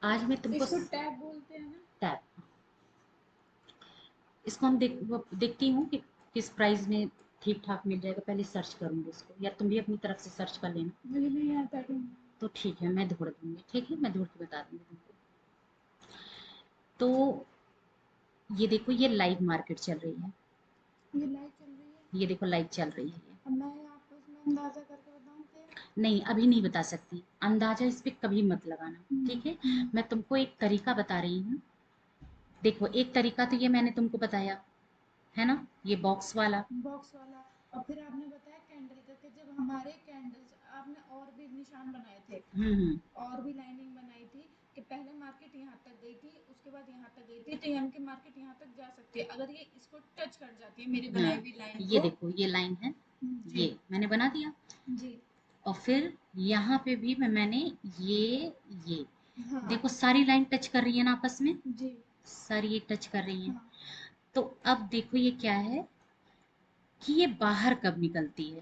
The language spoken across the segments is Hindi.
आज मैं तुमको इसको टैब बोलते हैं ना? टैप, इसको हम देखती हूँ कि किस प्राइस में ठीक ठाक मिल जाएगा। पहले सर्च करूंगी इसको, या तुम भी अपनी तरफ से सर्च कर लेना। मुझे नहीं आता ढूंढना। तो ठीक है, मैं ढूंढ दूंगी। ठीक है, मैं ढूंढ के बता दूंगी तुमको। तो ये देखो, ये लाइव मार्केट चल रही है। ये लाइव चल रही है। ये देखो, लाइव चल रही है ये। अब मैं आपको इसमें अंदाजा करके बताऊं फिर? नहीं, अभी नहीं बता सकती, अंदाजा इस पे कभी मत लगाना। ठीक है, हम्म। मैं तुमको एक तरीका बता रही हूँ। देखो, एक तरीका तो ये मैंने तुमको बताया है ना, ये बॉक्स वाला। बॉक्स वाला। और फिर आपने बताया कैंडल का, कि जब हमारे कैंडल्स आपने और भी निशान बनाए थे, हम्म। और भी लाइनिंग बनाई थी, कि पहले मार्केट यहाँ तक गई थी, उसके बाद यहाँ तक गई थी, तो यानी कि मार्केट यहाँ तक जा सकती है अगर ये इसको टच कर जाती है मेरी बनाई हाँ, हुई लाइन ये को। देखो, ये लाइन है, जी। ये मैंने बना दिया। जी। और फिर यहाँ पे भी मैंने ये हाँ। देखो, सारी लाइन टच कर रही है ना आपस में, जी। सारी ये टच कर रही हैं। हाँ। तो अब देखो ये क्या है, कि ये बाहर कब निकलती है।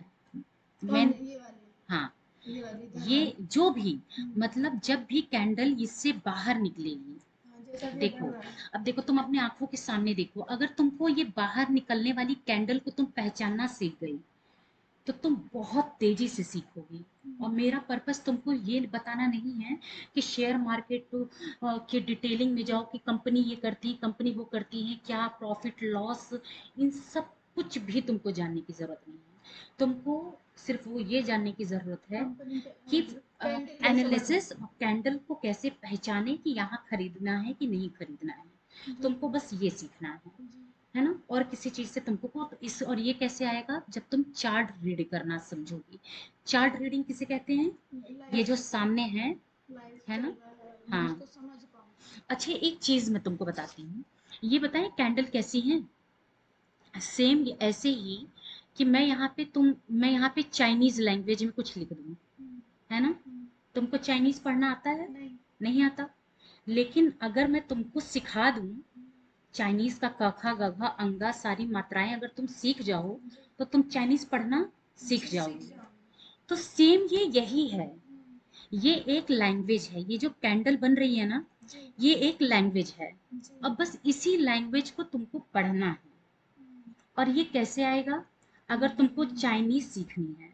मैं, कौन ये वाली? हाँ, ये वाली इधर ये वाली। जो भी, हम्म। मतलब जब भी कैंडल इससे बाहर निकलेगी। हाँ, जैसा कि ये बढ़ देखो, रहा है। अब देखो, तुम अपने आंखों के सामने देखो, अगर तुमको ये बाहर निकलने वाली कैंडल को तुम पहचानना सीख गई, तो तुम बहुत तेजी से सीखोगी। और मेरा पर्पस तुमको ये बताना नहीं है कि शेयर मार्केट के डिटेलिंग में जाओ, कि कंपनी ये करती है, कंपनी वो करती है, क्या प्रॉफिट लॉस, इन सब कुछ भी तुमको जानने की जरूरत नहीं है। तुमको सिर्फ वो ये जानने की जरूरत है कंपनी के कि मतलब कैंडल कैसे बढ़ रहा एनालिसिस, कैंडल को कैसे पहचाने कि यहाँ खरीदना है कि नहीं खरीदना है। है। जी। तुमको बस ये सीखना जी। है ना। और किसी चीज से तुमको इस, और ये कैसे आएगा, जब तुम चार्ट रीड करना समझोगी। चार्ट रीडिंग किसे कहते हैं, ये लाइव। जो सामने लाइव है चल ना। रहा है, मैं हाँ, उसको समझ पाऊँ। अच्छा, एक चीज मैं तुमको बताती हूँ। ये बताएं कैंडल कैसी है। सेम ऐसे ही, कि मैं यहाँ पे चाइनीज लैंग्वेज में कुछ लिख दूँ, हम्म। है ना। हम्म। तुमको चाइनीज पढ़ना आता है? नहीं। नहीं आता। लेकिन अगर मैं तुमको सिखा दूं, चाइनीज का क ख ग घ अंगा सारी मात्राएं अगर तुम सीख जाओ, जी। तो तुम चाइनीज पढ़ना सीख जी, सीख जाओगे। जाऊंगी। तो सेम ये यही है, हम्म। ये एक लैंग्वेज है, ये जो कैंडल बन रही है ना, जी। ये एक लैंग्वेज है। जी। अब बस इसी लैंग्वेज को तुमको पढ़ना है। हम्म। और ये कैसे आएगा, अगर तुमको चाइनीज सीखनी है,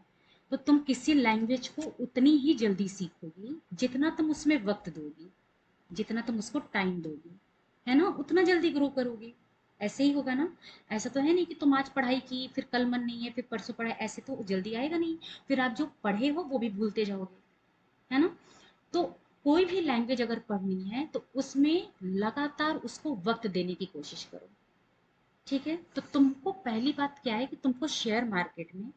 तो तुम किसी लैंग्वेज को उतनी ही जल्दी सीखोगी जितना तुम उसमें वक्त दोगी, जितना तुम उसको टाइम दोगी, है ना, उतना जल्दी ग्रो करोगे। ऐसे ही होगा ना। ऐसा तो है नहीं कि तुम आज पढ़ाई की, फिर कल मन नहीं है, फिर परसों पढ़ाई, ऐसे तो जल्दी आएगा नहीं। फिर आप जो पढ़े हो वो भी भूलते जाओगे, है ना। तो कोई भी लैंग्वेज अगर पढ़नी है, तो उसमें लगातार उसको वक्त देने की कोशिश करो। ठीक है, तो तुमको पहली बात क्या है, कि तुमको शेयर मार्केट में,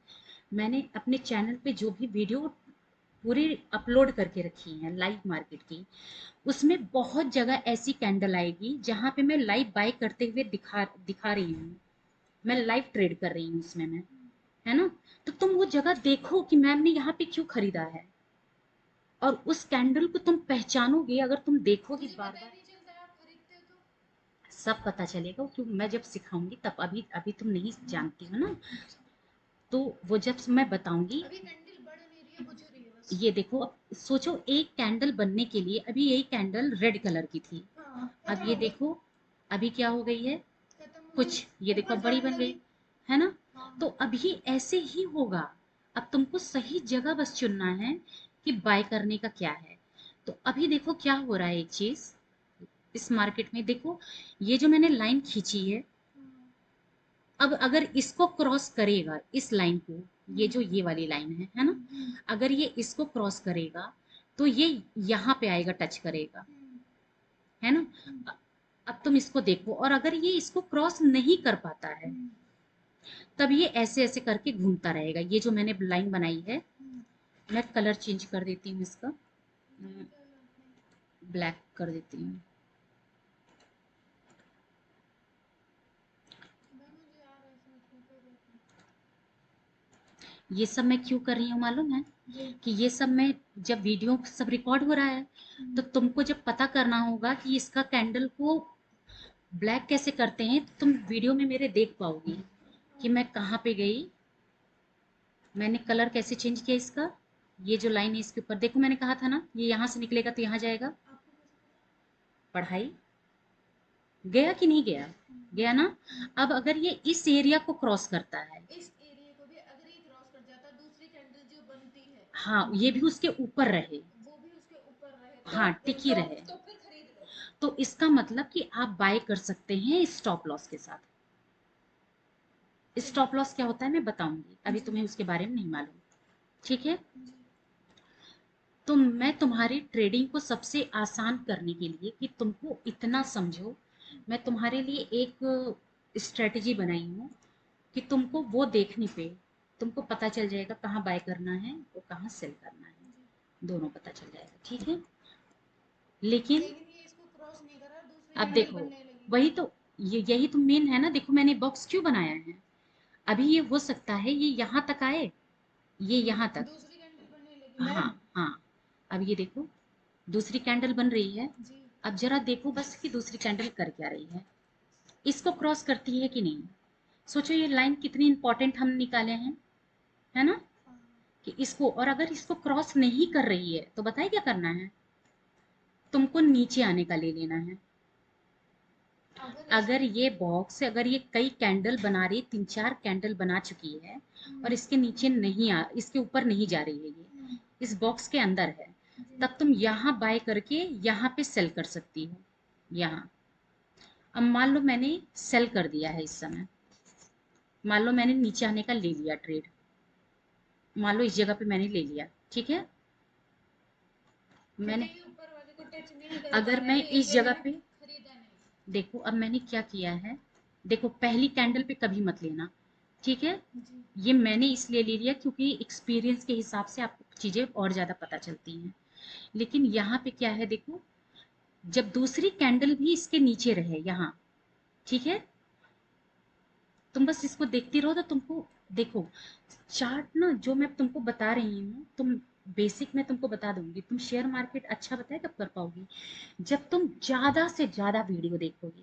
मैंने अपने चैनल पे जो भी वीडियो पूरी अपलोड करके रखी है लाइव मार्केट की, उसमें बहुत जगह ऐसी कैंडल आएगी जहां पे मैं लाइव बाय करते हुए दिखा दिखा रही हूँ। मैं लाइव ट्रेड कर रही हूँ उसमें मैं, है ना। तो तुम वो जगह देखो कि मैम ने यहाँ पे क्यों खरीदा है, और उस कैंडल को तुम पहचानोगे अगर तुम देखोगे मुझे बार पता ही बार। नहीं चलता है, आप खरीदते हो तो। सब पता चलेगा, क्यों, मैं जब सिखाऊंगी तब। अभी अभी तुम नहीं जानती हो ना, अच्छा। तो वो जब मैं बताऊंगी। अभी कैंडल बढ़ नहीं रही है, बुझ रही है बस। ये देखो, अब सोचो, एक कैंडल बनने के लिए, अभी यही कैंडल रेड कलर की थी, हाँ, अब खत्म ये हो गई। देखो अभी क्या हो गई है, खत्म हो गई। कुछ ये देखो ऊपर अब बड़ी चढ़ने बन गई, लगी। है ना। हाँ। तो अभी ऐसे ही होगा। अब तुमको सही जगह बस चुनना है कि बाय करने का क्या है। तो अभी देखो क्या हो रहा है, एक चीज इस मार्केट में देखो, ये जो मैंने लाइन खींची है, हम्म। अब अगर इसको क्रॉस करेगा, इस लाइन को, ये जो हम्म। ये वाली लाइन है ना, हम्म। अगर ये इसको क्रॉस करेगा, तो ये यहाँ पे आएगा, टच करेगा, हम्म। है ना। अब तुम इसको देखो, और अगर ये इसको क्रॉस नहीं कर पाता है, हम्म। तब ये ऐसे ऐसे करके घूमता रहेगा। ये जो मैंने लाइन बनाई है, हम्म। मैं कलर चेंज कर देती हूँ इसका, नहीं, कोई बात नहीं। ब्लैक कर देती हूँ। भाई मुझे आ रहा है समझ में, कोई बात नहीं। ये सब मैं क्यों कर रही हूँ मालूम है, जी। कि ये सब मैं, जब वीडियो सब रिकॉर्ड हो रहा है, तो तुमको जब पता करना होगा कि इसका कैंडल को ब्लैक कैसे करते हैं, तो तुम वीडियो में मेरे देख पाओगी कि मैं कहाँ पे गई, मैंने कलर कैसे चेंज किया इसका। ये जो लाइन है इसके ऊपर देखो, मैंने कहा था ना, ये यहाँ से निकलेगा तो यहाँ जाएगा। आपको कैसे पता? पढ़ाई गया कि नहीं गया? गया ना। अब अगर ये इस एरिया को क्रॉस करता है, इस एरिया को भी अगर ये क्रॉस कर जाता, दूसरी कैंडल जो बनती है हाँ, ये भी उसके ऊपर रहे, वो भी उसके ऊपर रहे, हाँ, टिकी रहे, तो फिर खरीद लो। तो इसका मतलब कि आप बाय कर सकते हैं स्टॉप लॉस के साथ। स्टॉप लॉस क्या होता है मैं बताऊंगी, अभी तुम्हें उसके बारे में नहीं मालूम, ठीक है? तो मैं तुम्हारी ट्रेडिंग को सबसे आसान करने के लिए कि तुमको इतना समझो, मैं तुम्हारे लिए एक स्ट्रेटजी बनाई हूँ कि तुमको वो देखने पे तुमको पता चल जाएगा कहाँ बाय करना है और कहाँ सेल करना है, दोनों पता चल जाएगा, ठीक है? लेकिन लेकिन ये इसको क्रॉस नहीं करा, दूसरी अब कैंडल देखो, बनने लगी। वही तो, यही तो मेन है ना। देखो मैंने बॉक्स क्यों बनाया है, अभी ये हो सकता है ये यहाँ तक आए, ये यहाँ तक, दूसरी कैंडल बनने लगी हाँ मैम। हाँ। अब ये देखो दूसरी कैंडल बन रही है, जी। अब जरा देखो बस कि दूसरी कैंडल कर क्या रही है, इसको क्रॉस करती है कि नहीं। सोचो ये लाइन कितनी इंपॉर्टेंट हम निकाले हैं, है ना, हाँ। कि इसको, और अगर इसको क्रॉस नहीं कर रही है तो बताए क्या करना है, तुमको नीचे आने का ले लेना है। अगर ये बॉक्स, अगर ये कई कैंडल बना रही, 3-4 कैंडल बना चुकी है और इसके नीचे नहीं आ, इसके ऊपर नहीं जा रही है, ये इस बॉक्स के अंदर है, तब तुम यहाँ बाय करके यहाँ पे सेल कर सकती हो, यहाँ। अब मान लो मैंने सेल कर दिया है इस समय, मान लो मैंने नीचे आने का ले लिया ट्रेड, मान लो इस जगह पे मैंने ले लिया, ठीक है? मैंने, ऊपर वाले को टच नहीं कर अगर पा रहे मैं थे, इस इसलिए जगह मैंने पे, खरीदा नहीं। देखो अब मैंने क्या किया है, देखो पहली कैंडल पे कभी मत लेना, ठीक है? जी। ये मैंने इसलिए ले लिया क्योंकि एक्सपीरियंस के हिसाब से आपको चीज़ें और ज़्यादा पता चलती हैं। लेकिन यहाँ पे क्या है देखो, जब दूसरी कैंडल भी इसके नीचे रहे यहाँ, ठीक है, तुम बस इसको देखती रहो तो तुमको, देखो चार्ट ना जो मैं तुमको बता रही हूँ, तुम बेसिक में तुमको बता दूंगी, तुम शेयर मार्केट अच्छा बताए कब कर पाओगी, जब तुम ज़्यादा से ज़्यादा वीडियो देखोगे।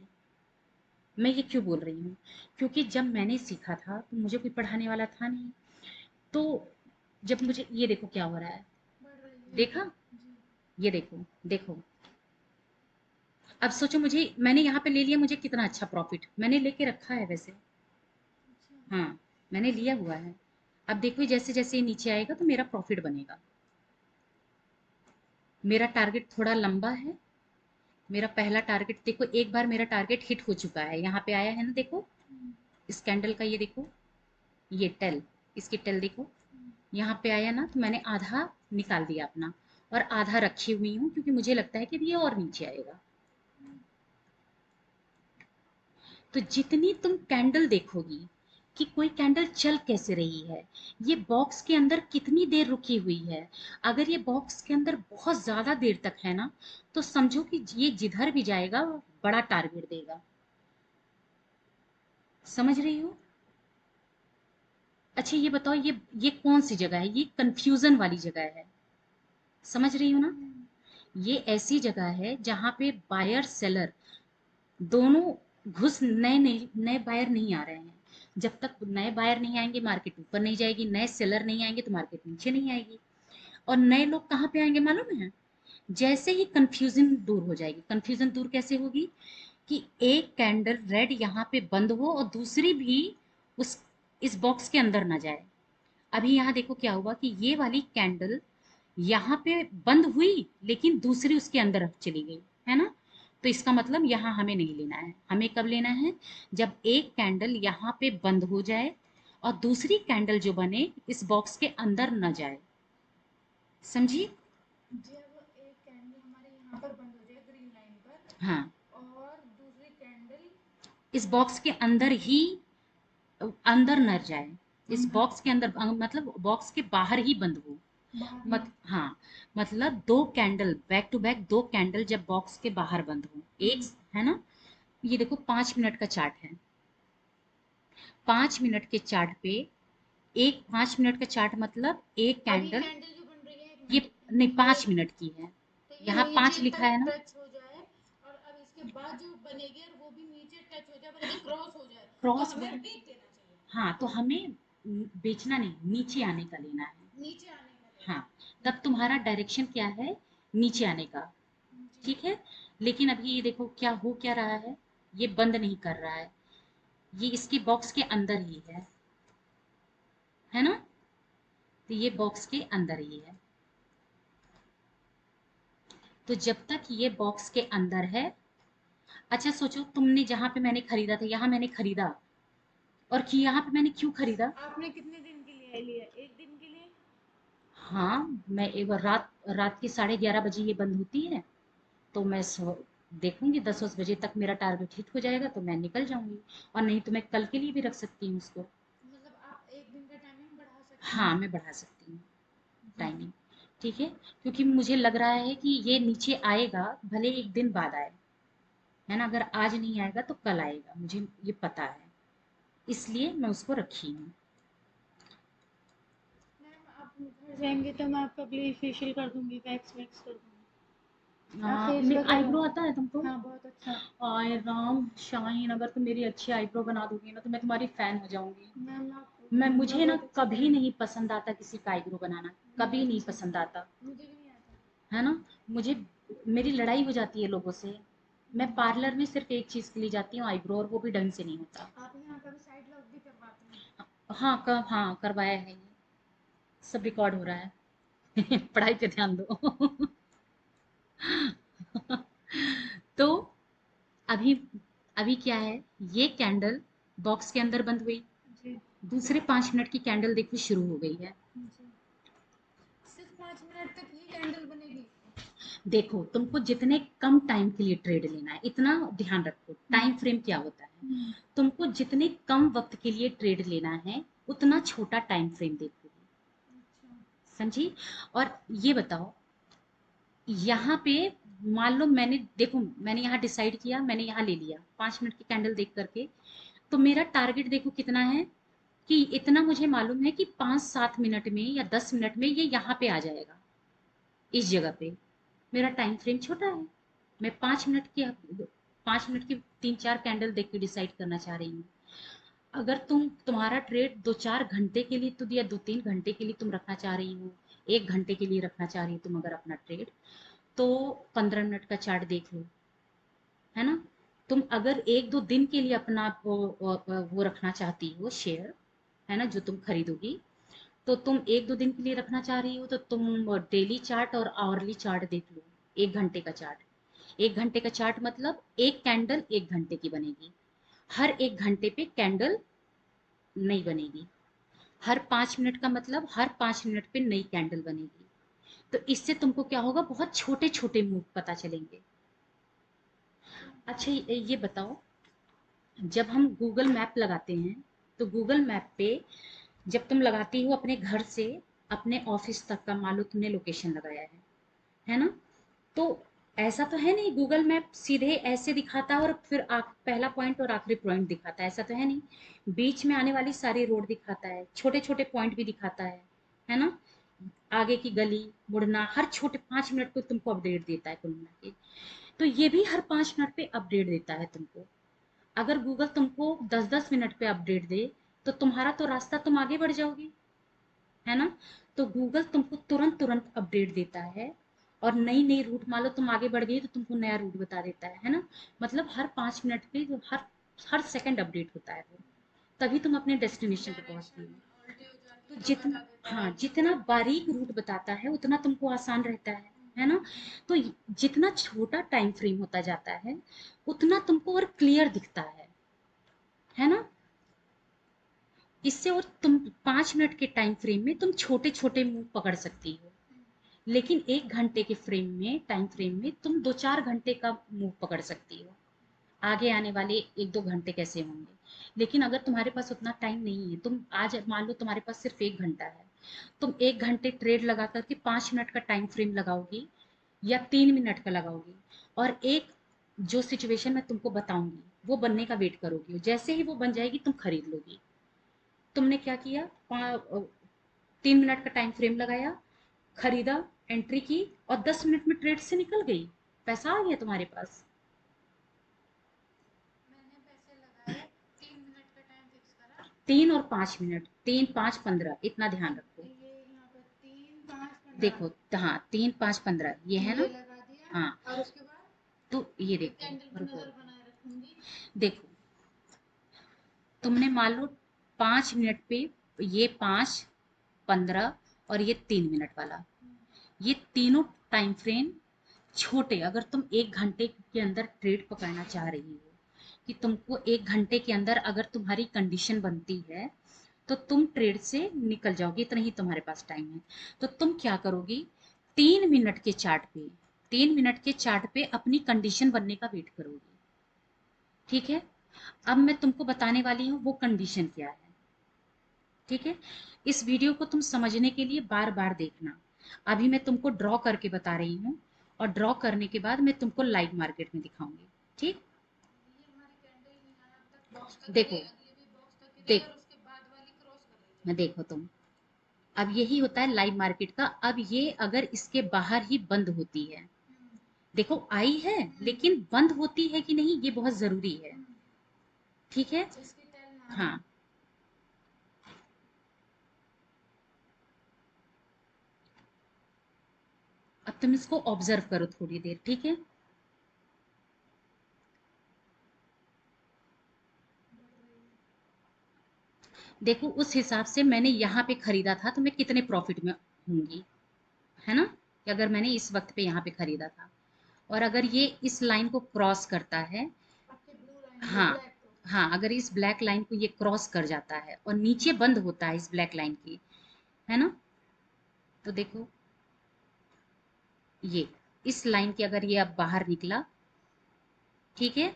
मैं ये क्यों बोल रही हूँ, क्योंकि जब मैंने सीखा था तो मुझे कोई पढ़ाने वाला था नहीं, तो जब मुझे, ये देखो क्या हो रहा है, देखा, ये देखो, देखो अब सोचो, मुझे, मैंने यहाँ पे ले लिया, मुझे कितना अच्छा प्रॉफिट, मैंने लेके रखा है वैसे, हाँ, मैंने लिया हुआ है। अब देखो जैसे जैसे ये नीचे आएगा तो मेरा प्रॉफिट बनेगा, मेरा टारगेट थोड़ा लंबा है, मेरा पहला टारगेट देखो, एक बार मेरा टारगेट हिट हो चुका है, यहाँ पे आया है ना, देखो इस कैंडल का, ये देखो, ये टेल, इसकी टेल देखो, यहाँ पे आया ना, तो मैंने आधा निकाल दिया अपना, और आधा रखी हुई हूँ क्योंकि मुझे लगता है कि ये और नीचे आएगा। तो जितनी तुम कैंडल देखोगी कि कोई कैंडल चल कैसे रही है, ये बॉक्स के अंदर कितनी देर रुकी हुई है, अगर ये बॉक्स के अंदर बहुत ज्यादा देर तक है ना, तो समझो कि ये जिधर भी जाएगा वो बड़ा टारगेट देगा। समझ रही हो? अच्छा ये बताओ, ये कौन सी जगह है, ये कंफ्यूजन वाली जगह है, समझ रही हो ना? ये ऐसी जगह है जहां पे बायर सेलर दोनों घुस, नए नए नए बायर नहीं आ रहे हैं, जब तक नए बायर नहीं आएंगे मार्केट ऊपर नहीं जाएगी, नए सेलर नहीं आएंगे तो मार्केट नीचे नहीं आएगी। और नए लोग कहाँ पे आएंगे मालूम है, जैसे ही कंफ्यूजन दूर हो जाएगी। कंफ्यूजन दूर कैसे होगी, कि एक कैंडल रेड यहाँ पे बंद हो और दूसरी भी उस इस बॉक्स के अंदर ना जाए। अभी यहाँ देखो क्या हुआ कि ये वाली कैंडल यहाँ पे बंद हुई लेकिन दूसरी उसके अंदर चली गई, है ना? तो इसका मतलब यहाँ हमें नहीं लेना है, हमें कब लेना है, जब एक कैंडल यहाँ पे बंद हो जाए और दूसरी कैंडल जो बने इस बॉक्स के अंदर न जाए। समझी? जब एक कैंडल हमारे यहाँ पर बंद हो जाए ग्रीन लाइन पर, हाँ, और दूसरी कैंडल इस बॉक्स के अंदर ही, अंदर न जाए, इस बॉक्स के अंदर, मतलब बॉक्स के बाहर ही बंद हो, मत, हाँ, मतलब दो कैंडल बैक टू बैक, दो कैंडल जब बॉक्स के बाहर बंद हो, एक, है ना? ये देखो 5 मिनट का चार्ट है, 5 मिनट के चार्ट पे, एक 5 मिनट का चार्ट मतलब एक कैंडल, कैंडल जो बन रही है ये नहीं 5 मिनट की है, तो यहाँ 5 लिखा है ना, टच हो जाए, और अब इसके बाद जो बनेगी और वो भी नीचे टच हो जाए, मतलब कि क्रॉस हो जाए, क्रॉस, तो हमें बेच देना चाहिए। हाँ, तो हमें बेचना नहीं, नीचे आने का लेना है, नीचे आने का लेना हाँ, तब तुम्हारा डायरेक्शन क्या है, नीचे आने का, ठीक है। लेकिन अभी ये देखो क्या हो क्या रहा है, ये बंद नहीं कर रहा है, ये इसकी बॉक्स के अंदर ही है ना, तो ये बॉक्स के अंदर ही है। तो जब तक ये बॉक्स के अंदर है, अच्छा सोचो तुमने जहां पे मैंने खरीदा था, यहाँ मैंने खरीदा, और कि यहाँ पे मैंने क्यों खरीदा। आपने कितने दिन के लिए लिया, एक दिन के लिए? हाँ, मैं एक बार रात रात के 11:30 बजे ये बंद होती है, तो मैं देखूंगी 10 बजे तक मेरा टारगेट हिट हो जाएगा तो मैं निकल जाऊंगी, और नहीं तो मैं कल के लिए भी रख सकती हूँ उसको। मतलब आप एक दिन का टाइमिंग बढ़ा सकती हाँ, हैं? मैं बढ़ा सकती हूँ जी। टाइमिंग। ठीक है, क्योंकि मुझे लग रहा है कि ये नीचे आएगा, भले एक दिन बाद आए, है ना, अगर आज नहीं आएगा तो कल आएगा, मुझे ये पता है, इसलिए मैं उसको रखी हूँ। मैम आप घर जाएंगे तो मैं आपका ब्लीच फेशियल कर दूंगी, वैक्स वैक्स कर दूंगी। आप फेस वगैरह? आईब्रो आता है तुमको? हाँ, बहुत अच्छा। आय राम शाहीन, अगर तुम मेरी अच्छी आईब्रो बना दोगी ना तो मैं तुम्हारी फैन हो जाऊंगी। मैम आप मैं आईब्रो मुझे ना बहुत अच्छा कभी करेंगे। नहीं पसंद आता किसी का आईब्रो बनाना, कभी बहुत नहीं अच्छा। पसंद आता, मुझे भी नहीं आता। है ना। मुझे, मेरी लड़ाई हो जाती है लोगों से। मैं पार्लर में सिर्फ एक चीज के लिए जाती हूँ, आईब्रो, और वो भी ढंग से नहीं होता। आप यहाँ कभी साइड लॉक भी करवाते हैं? हाँ, हाँ करवाया है, ये सब रिकॉर्ड हो रहा है। पढ़ाई पे ध्यान दो। तो अभी अभी क्या है, ये कैंडल बॉक्स के अंदर बंद हुई, जी। दूसरे 5 मिनट की कैंडल देखो शुरू हो गई है। जी। सिर्फ 5 मिनट तक ही कैंडल बनेगी? देखो तुमको जितने कम टाइम के लिए ट्रेड लेना है, इतना ध्यान रखो, टाइम फ्रेम क्या होता है। हम्म। तुमको जितने कम वक्त के लिए ट्रेड लेना है, उतना छोटा टाइम फ्रेम देखो, अच्छा। समझी। और ये बताओ, यहाँ पे मान लो मैंने, देखो मैंने यहाँ डिसाइड किया, मैंने यहाँ ले लिया 5 मिनट की कैंडल देख करके, तो मेरा टारगेट देखो कितना है, कि इतना मुझे मालूम है कि 5-7 मिनट में या 10 मिनट में ये यहाँ पे आ जाएगा, इस जगह पे। मेरा टाइम फ्रेम छोटा है, मैं 5 मिनट की 3-4 कैंडल देख के डिसाइड करना चाह रही हूँ। अगर तुम्हारा ट्रेड 2-4 घंटे के लिए, तो या 2-3 घंटे के लिए तुम रखना चाह रही हो, 1 घंटे के लिए रखना चाह रही हो तुम अगर अपना ट्रेड, तो 15 मिनट का चार्ट देख लो, है ना। तुम अगर 1-2 दिन के लिए अपना वो रखना चाहती हो शेयर, है ना, जो तुम खरीदोगी, तो तुम 1-2 दिन के लिए रखना चाह रही हो तो तुम डेली चार्ट और आवरली चार्ट देख लो। 1 घंटे का चार्ट, 1 घंटे का चार्ट मतलब एक कैंडल 1 घंटे की बनेगी, हर 1 घंटे पे कैंडल नहीं बनेगी, हर 5 मिनट का मतलब हर 5 मिनट पे नई कैंडल बनेगी। तो इससे तुमको क्या होगा, बहुत छोटे छोटे मूव पता चलेंगे। अच्छा ये बताओ, जब हम गूगल मैप लगाते हैं, तो गूगल मैप पे जब तुम लगाती हो अपने घर से अपने ऑफिस तक का, मान लो तुमने लोकेशन लगाया है ना, तो ऐसा तो है नहीं गूगल मैप सीधे ऐसे दिखाता है और फिर पहला पॉइंट और आखिरी पॉइंट दिखाता है, ऐसा तो है नहीं, बीच में आने वाली सारी रोड दिखाता है, छोटे छोटे पॉइंट भी दिखाता है ना, आगे की गली मुड़ना, हर छोटे 5 मिनट को तुमको अपडेट देता है कुल मिला के। तो ये भी हर 5 मिनट पे अपडेट देता है तुमको। अगर गूगल तुमको 10-10 मिनट पे अपडेट दे, तो तुम्हारा तो रास्ता, तुम आगे बढ़ जाओगी, है ना। तो गूगल तुमको तुरंत तुरंत अपडेट देता है, और नई नई रूट, मान लो तुम आगे बढ़ गई तो तुमको नया रूट बता देता है ना। मतलब हर 5 मिनट पे जो हर सेकंड अपडेट होता है वो, तभी तुम अपने डेस्टिनेशन पे पहुंचती डायरेक्शन हो। उल्टी हो जाती तो है तो जितना, बता देता है। हाँ जितना बारीक रूट बताता है उतना तुमको आसान रहता है ना। तो जितना छोटा टाइम फ्रेम होता जाता है, उतना तुमको और क्लियर दिखता है ना। इससे और तुम 5 मिनट के टाइम फ्रेम में तुम छोटे छोटे मूव पकड़ सकती हो, लेकिन 1 घंटे के टाइम फ्रेम में तुम 2-4 घंटे का मूव पकड़ सकती हो, आगे आने वाले 1-2 घंटे कैसे होंगे। लेकिन अगर तुम्हारे पास उतना टाइम नहीं है, तुम आज मान लो तुम्हारे पास सिर्फ 1 घंटा है, तुम 1 घंटे ट्रेड लगा करके 5 मिनट का टाइम फ्रेम लगाओगी, या 3 मिनट का लगाओगी, और एक जो सिचुएशन मैं तुमको बताऊंगी वो बनने का वेट करोगी, जैसे ही वो बन जाएगी तुम खरीद लोगी। तुमने क्या किया, 3 मिनट का टाइम फ्रेम लगाया, खरीदा, एंट्री की, और 10 मिनट में ट्रेड से निकल गई, पैसा आ गया तुम्हारे पास। मैंने पैसे लगाए, 3 मिनट का टाइम फिक्स करा। 3 और 5 मिनट, 3-5-15, इतना ध्यान रखो। ये यहाँ पर 3, 5, 15। देखो, हाँ 3-5-15 ये है ये ना। लगा दिया। हाँ, और उसके बाद तो ये देखो, कैंडल पे रुको नजर रुको, बनाए रखूंगी। देखो तुमने मान लो 5 मिनट पे, ये 5, 15 और ये 3 मिनट वाला, ये तीनों टाइम फ्रेम छोटे, अगर तुम 1 घंटे के अंदर ट्रेड पकड़ना चाह रही हो, कि तुमको 1 घंटे के अंदर अगर तुम्हारी कंडीशन बनती है तो तुम ट्रेड से निकल जाओगे, इतना ही तुम्हारे पास टाइम है, तो तुम क्या करोगी, 3 मिनट के चार्ट पे, 3 मिनट के चार्ट पे अपनी कंडीशन बनने का वेट करोगी। ठीक है, अब मैं तुमको बताने वाली हूँ वो कंडीशन क्या है। ठीक है, इस वीडियो को तुम समझने के लिए बार बार देखना। अभी मैं तुमको ड्रॉ करके बता रही हूँ, और ड्रॉ करने के बाद मैं तुमको लाइव मार्केट में दिखाऊंगी। ठीक, ये हमारी कैंडल यहाँ तक बॉक्स तक देखो गई, अगली भी बॉक्स तक गई देख, और उसके बाद वाली क्रॉस कर रही है। मैं देखो तुम, अब यही होता है लाइव मार्केट का। अब ये अगर इसके बाहर ही बंद होती है, देखो आई है, लेकिन बंद होती है कि नहीं ये बहुत जरूरी है। ठीक है, इसकी टेल ना हाँ, अब तुम इसको ऑब्जर्व करो थोड़ी देर। ठीक है, देखो उस हिसाब से मैंने यहाँ पे खरीदा था तो मैं कितने प्रॉफिट में होंगी, है ना, कि अगर मैंने इस वक्त पे यहाँ पे खरीदा था, और अगर ये इस लाइन को क्रॉस करता है, आपकी ब्लू लाइन है, हाँ ब्लैक को। हाँ, अगर इस ब्लैक लाइन को ये क्रॉस कर जाता है और नीचे बंद होता है इस ब्लैक लाइन की, है ना, तो देखो ये इस लाइन के अगर ये अब बाहर निकला, ठीक है,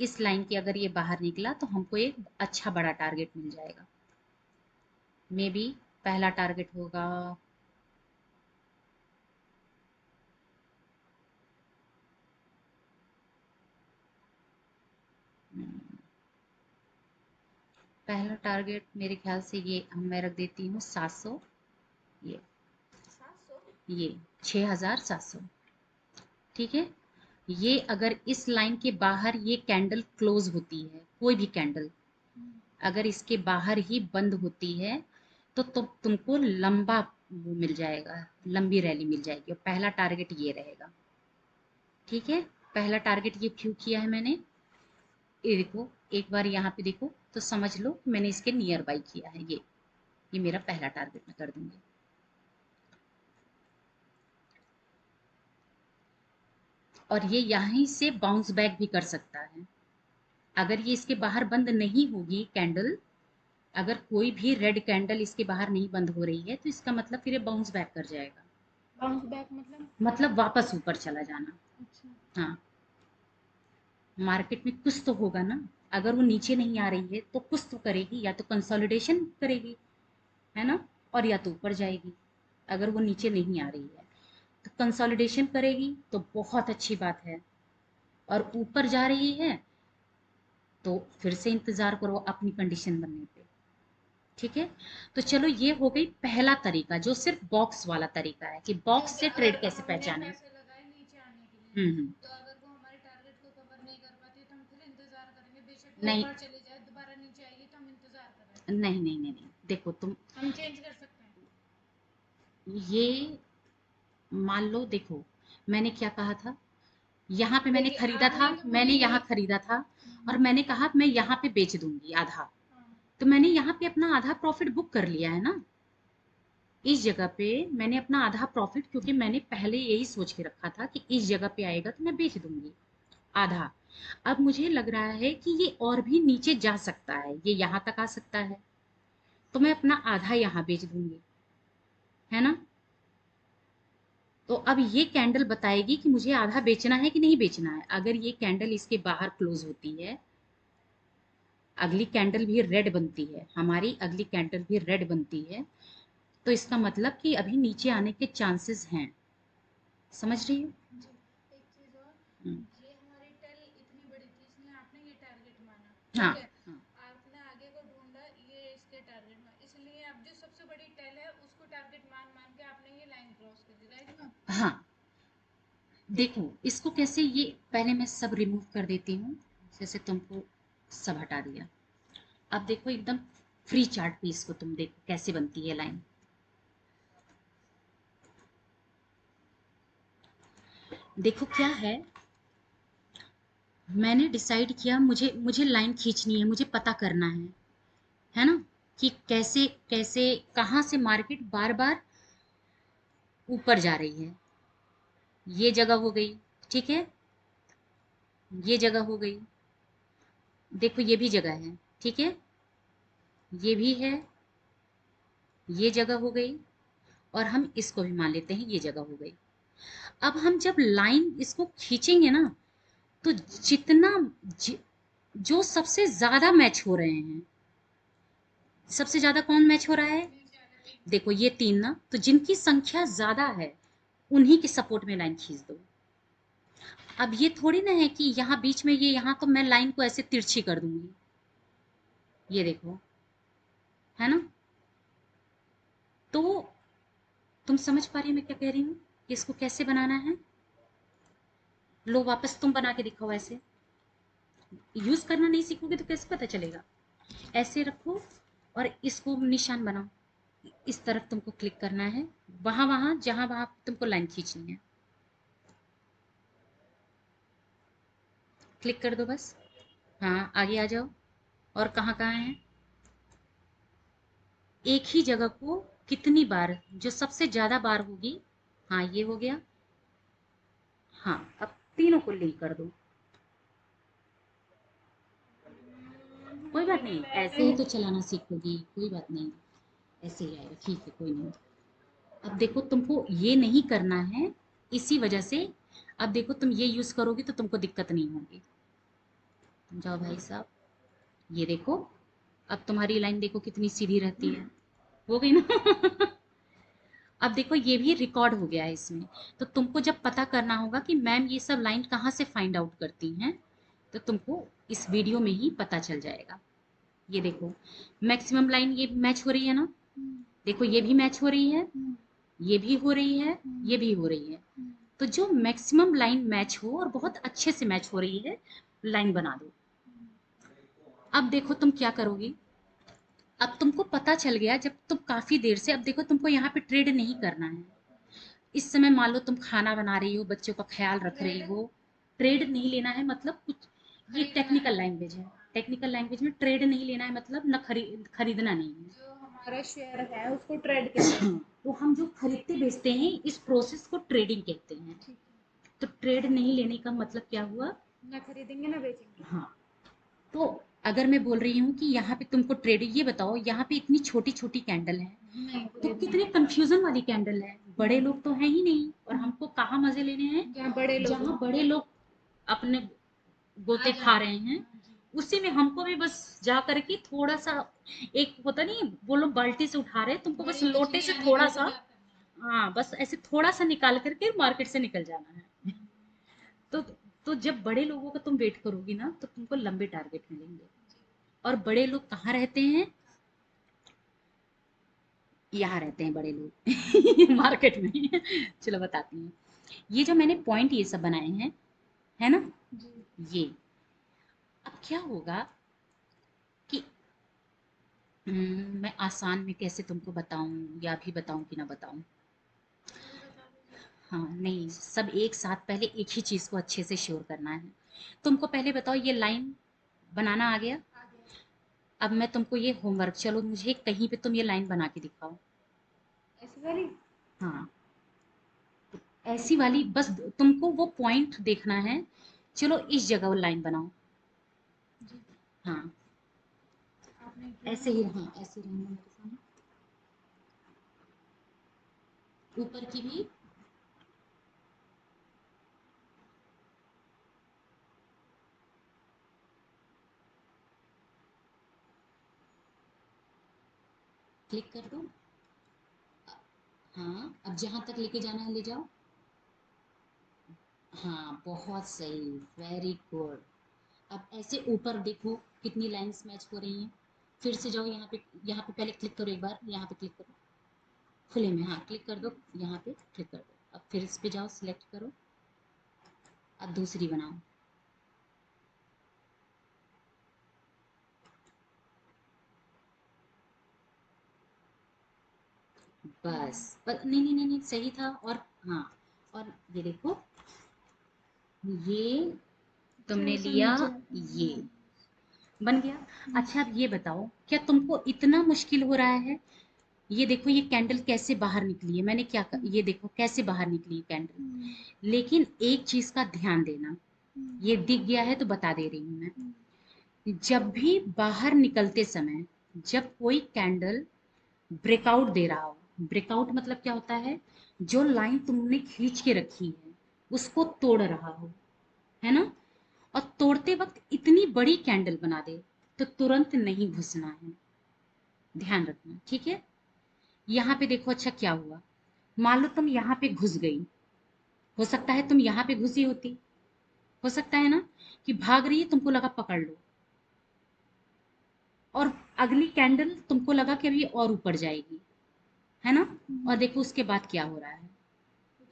इस लाइन के अगर ये बाहर निकला तो हमको एक अच्छा बड़ा टारगेट मिल जाएगा। मे बी पहला टारगेट होगा, पहला टारगेट मेरे ख्याल से ये मैं रख देती हूँ 700, ये 700। ये 6700। ठीक है, ये अगर इस लाइन के बाहर ये कैंडल क्लोज होती है, कोई भी कैंडल अगर इसके बाहर ही बंद होती है तो तुमको लंबा वो मिल जाएगा, लंबी रैली मिल जाएगी, और पहला टारगेट ये रहेगा। ठीक है, पहला टारगेट ये क्यों किया है मैंने, ये देखो एक बार यहाँ पे देखो तो समझ लो कि मैंने इसके नियर बाई किया है, ये मेरा पहला टारगेट मैं कर दूंगी। और ये यहीं से बाउंस बैक भी कर सकता है, अगर ये इसके बाहर बंद नहीं होगी कैंडल, अगर कोई भी रेड कैंडल इसके बाहर नहीं बंद हो रही है तो इसका मतलब फिर ये बाउंस बैक कर जाएगा, बाउंस बैक मतलब? मतलब वापस ऊपर चला जाना। अच्छा। हाँ, मार्केट में कुछ तो होगा ना, अगर वो नीचे नहीं आ रही है तो कुछ तो करेगी, या तो कंसोलिडेशन करेगी, है ना, और या तो ऊपर जाएगी। अगर वो नीचे नहीं आ रही है तो कंसोलिडेशन करेगी तो बहुत अच्छी बात है, और ऊपर जा रही है तो फिर से इंतजार करो अपनी कंडीशन बनने पे। ठीक है, तो चलो ये हो गई पहला तरीका, जो सिर्फ बॉक्स वाला तरीका है कि बॉक्स क्योंकि से अगर ट्रेड कैसे हमने पहचाने। पैसे लगाए नीचे आने के लिए, हम्म, तो अगर वो हमारे टारगेट को कवर नहीं कर पाती तो हम फिर इंतजार करेंगे, बेशक वो नहीं ऊपर चले जाए दोबारा नीचे आएगी तो हम इंतजार कर रहे हैं। नहीं नहीं नहीं नहीं, देखो तुम, हम चेंज कर सकते हैं। ये मान लो, देखो मैंने क्या कहा था, यहाँ पे मैंने देखिए खरीदा था, आपने तो मैंने मुझे यहाँ यही। खरीदा था, और मैंने कहा मैं यहाँ पे बेच दूंगी आधा, हाँ। तो मैंने यहाँ पे अपना आधा प्रॉफिट बुक कर लिया है ना, इस जगह पे मैंने अपना आधा प्रॉफिट, क्योंकि मैंने पहले यही सोच के रखा था कि इस जगह पे आएगा तो मैं बेच दूंगी आधा। अब मुझे लग रहा है कि ये और भी नीचे जा सकता है, ये यहाँ तक आ सकता है, तो मैं अपना आधा यहाँ बेच दूंगी, है ना, तो अब ये कैंडल बताएगी कि मुझे आधा बेचना है कि नहीं बेचना है। अगर ये कैंडल इसके बाहर क्लोज होती है, अगली कैंडल भी रेड बनती है, हमारी अगली कैंडल भी रेड बनती है, तो इसका मतलब कि अभी नीचे आने के चांसेस हैं। समझ रही हो। जी। एक चीज और, हम्म, ये हमारी टेल इतनी बड़ी थी इसलिए आपने ये टारगेट माना, हाँ ठीक है। हाँ आपने आगे को ढूंढा, ये इसके टारगेट में, इसलिए अब जो सबसे बड़ी टेल है उसको टारगेट मान मान के आपने ये लाइन क्रॉस कर दी, राइट ना? हाँ, देखो इसको कैसे, ये पहले मैं सब रिमूव कर देती हूँ, जैसे तुमको सब हटा दिया। अब देखो एकदम फ्री चार्ट पे इसको तुम देखो कैसे बनती है लाइन। देखो क्या है, मैंने डिसाइड किया, मुझे मुझे लाइन खींचनी है, मुझे पता करना है ना, कि कैसे कैसे कहाँ से मार्केट बार बार ऊपर जा रही है। ये जगह हो गई, ठीक है, ये जगह हो गई, देखो ये भी जगह है, ठीक है, ये भी है, ये जगह हो गई, और हम इसको भी मान लेते हैं ये जगह हो गई। अब हम जब लाइन इसको खींचेंगे ना, तो जितना जि, जो सबसे ज्यादा मैच हो रहे हैं, सबसे ज्यादा कौन मैच हो रहा है, देखो ये तीन ना, तो जिनकी संख्या ज्यादा है उन्हीं के सपोर्ट में लाइन खींच दो। अब ये थोड़ी ना है कि यहाँ बीच में ये, यहाँ तो मैं लाइन को ऐसे तिरछी कर दूंगी, ये देखो, है ना। तो तुम समझ पा रही हो मैं क्या कह रही हूँ, कि इसको कैसे बनाना है। लो वापस तुम बना के दिखाओ ऐसे, यूज करना नहीं सीखोगे तो कैसे पता चलेगा। ऐसे रखो और इसको निशान बनाओ, इस तरफ तुमको क्लिक करना है, वहां वहां जहां वहां तुमको लाइन खींचनी है, क्लिक कर दो बस। हाँ आगे आ जाओ, और कहाँ कहाँ है, एक ही जगह को कितनी बार, जो सबसे ज्यादा बार होगी। हाँ ये हो गया, हाँ अब तीनों को लिंक कर दो। कोई बात नहीं, ऐसे ही तो चलाना सीखोगी, कोई बात नहीं, ऐसे ही आएगा, ठीक है, कोई नहीं। अब देखो तुमको ये नहीं करना है, इसी वजह से। अब देखो तुम ये यूज करोगी तो तुमको दिक्कत नहीं होगी। जाओ भाई साहब, ये देखो, अब तुम्हारी लाइन देखो कितनी सीधी रहती है, हो गई ना। अब देखो ये भी रिकॉर्ड हो गया है इसमें। तो तुमको जब पता करना होगा कि मैम ये सब लाइन कहाँ से फाइंड आउट करती हैं, तो तुमको इस वीडियो में ही पता चल जाएगा। ये देखो मैक्सिमम लाइन ये मैच हो रही है ना, देखो ये भी मैच हो रही है, ये भी हो रही है, ये भी हो रही है। तो जो मैक्सिमम लाइन मैच हो और बहुत अच्छे से मैच हो रही है, लाइन बना दो। अब देखो तुम क्या करोगी, अब तुमको पता चल गया, जब तुम काफी देर से, अब देखो तुमको यहाँ पे ट्रेड नहीं करना है। इस समय मान लो तुम खाना बना रही हो, बच्चों का ख्याल रख रही हो, ट्रेड नहीं लेना है, मतलब कुछ, ये टेक्निकल लैंग्वेज है, टेक्निकल लैंग्वेज में ट्रेड नहीं लेना है मतलब न खरीदना नहीं है। जो हमारा शेयर है उसको ट्रेड कहते हैं। तो हम जो खरीदते बेचते हैं इस प्रोसेस को ट्रेडिंग कहते हैं। ठीक है। तो ट्रेड नहीं लेने का मतलब क्या हुआ, ना खरीदेंगे ना बेचेंगे। हाँ। तो अगर मैं बोल रही हूँ कि यहाँ पे तुमको ट्रेड, ये बताओ यहाँ पे इतनी छोटी छोटी कैंडल है, नहीं तो खरीदना कितने है। कंफ्यूजन वाली कैंडल है, बड़े लोग तो हैं ही नहीं, और हमको कहाँ मजे लेने हैं, जहाँ बड़े लोग जहाँ हैं। बड़े लोग अपने गोते खा रहे हैं, उसी में हमको भी बस जा करके थोड़ा सा, एक होता नहीं, वो लोग बाल्टी से उठा रहे हैं, तुमको बस लोटे से थोड़ा सा, हाँ बस ऐसे थोड़ा सा निकाल करके मार्केट से निकल जाना है। तो तो जब बड़े लोगों का तुम वेट करोगी ना, तो तुमको लंबे टारगेट मिलेंगे। और बड़े लोग कहाँ रहते हैं, यहाँ रहते हैं बड़े लोग, मार्केट में। चलो बताती हूँ, ये जो मैंने पॉइंट ये सब बनाए हैं, है ना, जी। ये, अब क्या होगा कि मैं आसान में कैसे तुमको बताऊं, या भी बताऊं कि ना बताऊं। हाँ नहीं, सब एक साथ, पहले एक ही चीज को अच्छे से श्योर करना है। तुमको पहले बताओ ये लाइन बनाना आ गया। अब मैं तुमको ये होमवर्क, चलो मुझे कहीं पे तुम ये लाइन बना के दिखाओ। ऐसी वाली। हाँ ऐसी वाली, बस तुमको वो पॉइंट देखना है, चलो इस जगह वो लाइन बनाओ। जी। हाँ आपने किया ऐसे ना। ही, हाँ ऐसे ही रहना मेरे सामने, ऊपर की भी, क्लिक कर दो। हाँ अब जहाँ तक लेके जाना है ले जाओ। हाँ बहुत सही, वेरी गुड। अब ऐसे ऊपर देखो कितनी लाइंस मैच हो रही हैं। फिर से जाओ यहाँ पे, यहाँ पे पहले क्लिक करो एक बार, यहाँ पे क्लिक करो, खुले में, हाँ क्लिक कर दो, यहाँ पे क्लिक कर दो, अब फिर इस पे जाओ, सिलेक्ट करो, अब दूसरी बनाओ। बस, पर नहीं नहीं नहीं नहीं, सही था, और हाँ, और ये देखो, ये तुमने अच्छा लिया, समझा। ये बन गया। अच्छा अब ये बताओ, क्या तुमको इतना मुश्किल हो रहा है? ये देखो ये कैंडल कैसे बाहर निकली है, मैंने क्या ये देखो कैसे बाहर निकली है कैंडल। लेकिन एक चीज का ध्यान देना, ये दिख गया है तो बता दे रही हूँ मैं। जब भी बाहर निकलते समय, जब कोई कैंडल ब्रेकआउट दे रहा हो, ब्रेकआउट मतलब क्या होता है, जो लाइन तुमने खींच के रखी है उसको तोड़ रहा हो, है ना, और तोड़ते वक्त इतनी बड़ी कैंडल बना दे, तो तुरंत नहीं घुसना है, ध्यान रखना, ठीक है। यहाँ पे देखो, अच्छा क्या हुआ, मान लो तुम यहाँ पे घुस गई, हो सकता है तुम यहाँ पे घुसी होती, हो सकता है ना कि भाग रही है, तुमको लगा पकड़ लो, और अगली कैंडल तुमको लगा कि अभी और ऊपर जाएगी, है ना, और देखो उसके बाद क्या हो रहा है।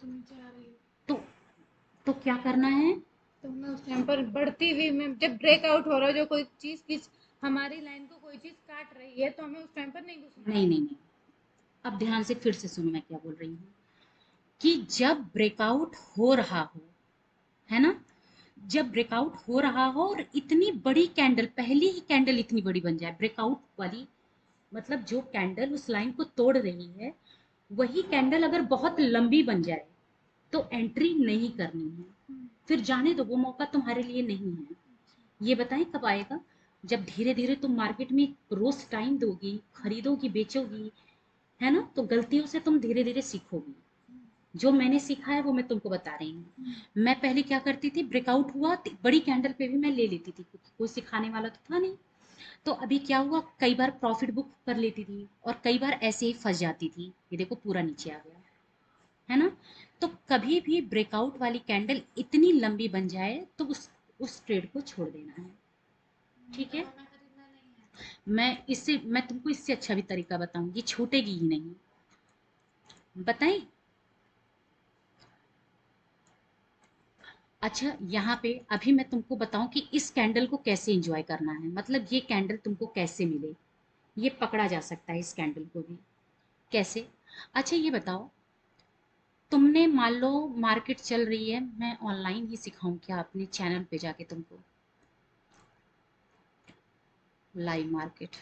तो नीचे आ रही है। तो तो क्या करना है? तो मैं उस टाइम पर बढ़ती हुई में जब ब्रेकआउट हो रहा है, जो कोई चीज किस हमारी लाइन को कोई चीज काट रही है, तो हमें उस टाइम पर नहीं घुसना है। नहीं नहीं नहीं, अब ध्यान से फिर से सुनो मैं क्या बोल रही हूँ, कि जब ब्रेकआउट हो रहा हो, है ना, जब ब्रेकआउट हो रहा हो और इतनी बड़ी कैंडल, पहली ही कैंडल इतनी बड़ी बन जाए ब्रेकआउट वाली, मतलब जो कैंडल उस लाइन को तोड़ रही है, वही कैंडल अगर बहुत लंबी बन जाए, तो एंट्री नहीं करनी है, फिर जाने दो, वो मौका तुम्हारे लिए नहीं है। ये बताएं कब आएगा? जब धीरे धीरे तुम मार्केट में रोज टाइम दोगी, खरीदोगी, बेचोगी, है ना, तो गलतियों से तुम धीरे धीरे सीखोगी। जो मैंने सीखा है वो मैं तुमको बता रही हूँ। मैं पहले क्या करती थी, ब्रेकआउट हुआ बड़ी कैंडल पे भी मैं ले लेती थी, क्योंकि कोई सिखाने वाला तो था नहीं। तो अभी क्या हुआ, कई बार प्रॉफिट बुक कर लेती थी और कई बार ऐसे ही फंस जाती थी, ये देखो पूरा नीचे आ गया, है ना। तो कभी भी ब्रेकआउट वाली कैंडल इतनी लंबी बन जाए तो उस ट्रेड को छोड़ देना है, ठीक है। मैं तुमको इससे अच्छा भी तरीका बताऊंगी, छूटेगी ही नहीं, बताएं। अच्छा यहाँ पे अभी मैं तुमको बताऊं कि इस कैंडल को कैसे एंजॉय करना है, मतलब ये कैंडल तुमको कैसे मिले, ये पकड़ा जा सकता है इस कैंडल को भी कैसे। अच्छा ये बताओ, तुमने मान लो मार्केट चल रही है, मैं ऑनलाइन ही सिखाऊं क्या अपने चैनल पे जाके तुमको, लाइव मार्केट,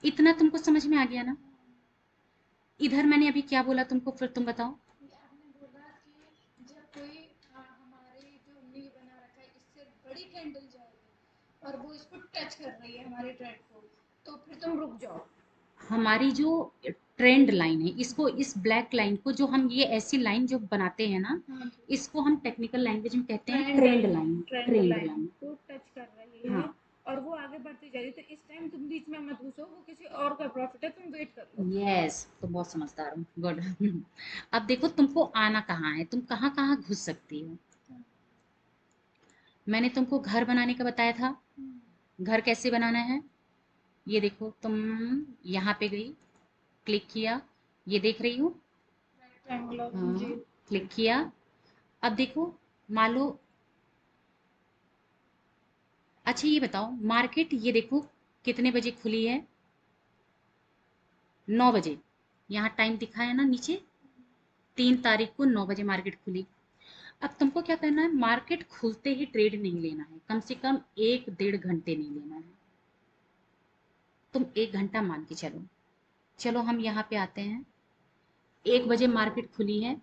इतना तुमको समझ में आ गया ना? इधर मैंने अभी क्या बोला तुमको, फिर तुम बताओ। ये आपने बोला कि जब कोई हमारे जो हमने ये बना रखा है इससे बड़ी कैंडल जाएगी और वो इसको टच कर रही है हमारे ट्रेड को, तो फिर तुम रुक जाओ। हमारी जो ट्रेंड लाइन है, इसको, इस ब्लैक लाइन को, जो हम ये ऐसी लाइन जो बनाते हैं ना, हाँ जी। इसको हम टेक्निकल लैंग्वेज में कहते हैं trend trend line, trend trend line line. को टच कर रही है, हाँ, और वो आगे बढ़ती जा रही है, तो इस टाइम तुम बीच में मत घुसो, वो किसी और का प्रॉफिट है, तुम वेट कर लो। यस, तुम बहुत समझदार हो, गुड। अब देखो तुमको आना कहाँ है, तुम कहाँ कहाँ घुस सकती हो। मैंने तुमको घर बनाने का बताया था, घर कैसे बनाना है, ये देखो तुम यहाँ पे गई, क्लिक किया, ये देख रही हो, रेक्टेंगुलर जी। हाँ, क्लिक किया। अब देखो, मान लो, अच्छा ये बताओ, मार्केट ये देखो कितने बजे खुली है, 9 बजे, यहाँ टाइम दिखा है ना नीचे, 3 तारीख को 9 बजे मार्केट खुली। अब तुमको क्या करना है, मार्केट खुलते ही ट्रेड नहीं लेना है, कम से कम 1 डेढ़ घंटे नहीं लेना है, तुम 1 घंटा मान के चलो। चलो हम यहाँ पे आते हैं, 1 बजे मार्केट खुली है,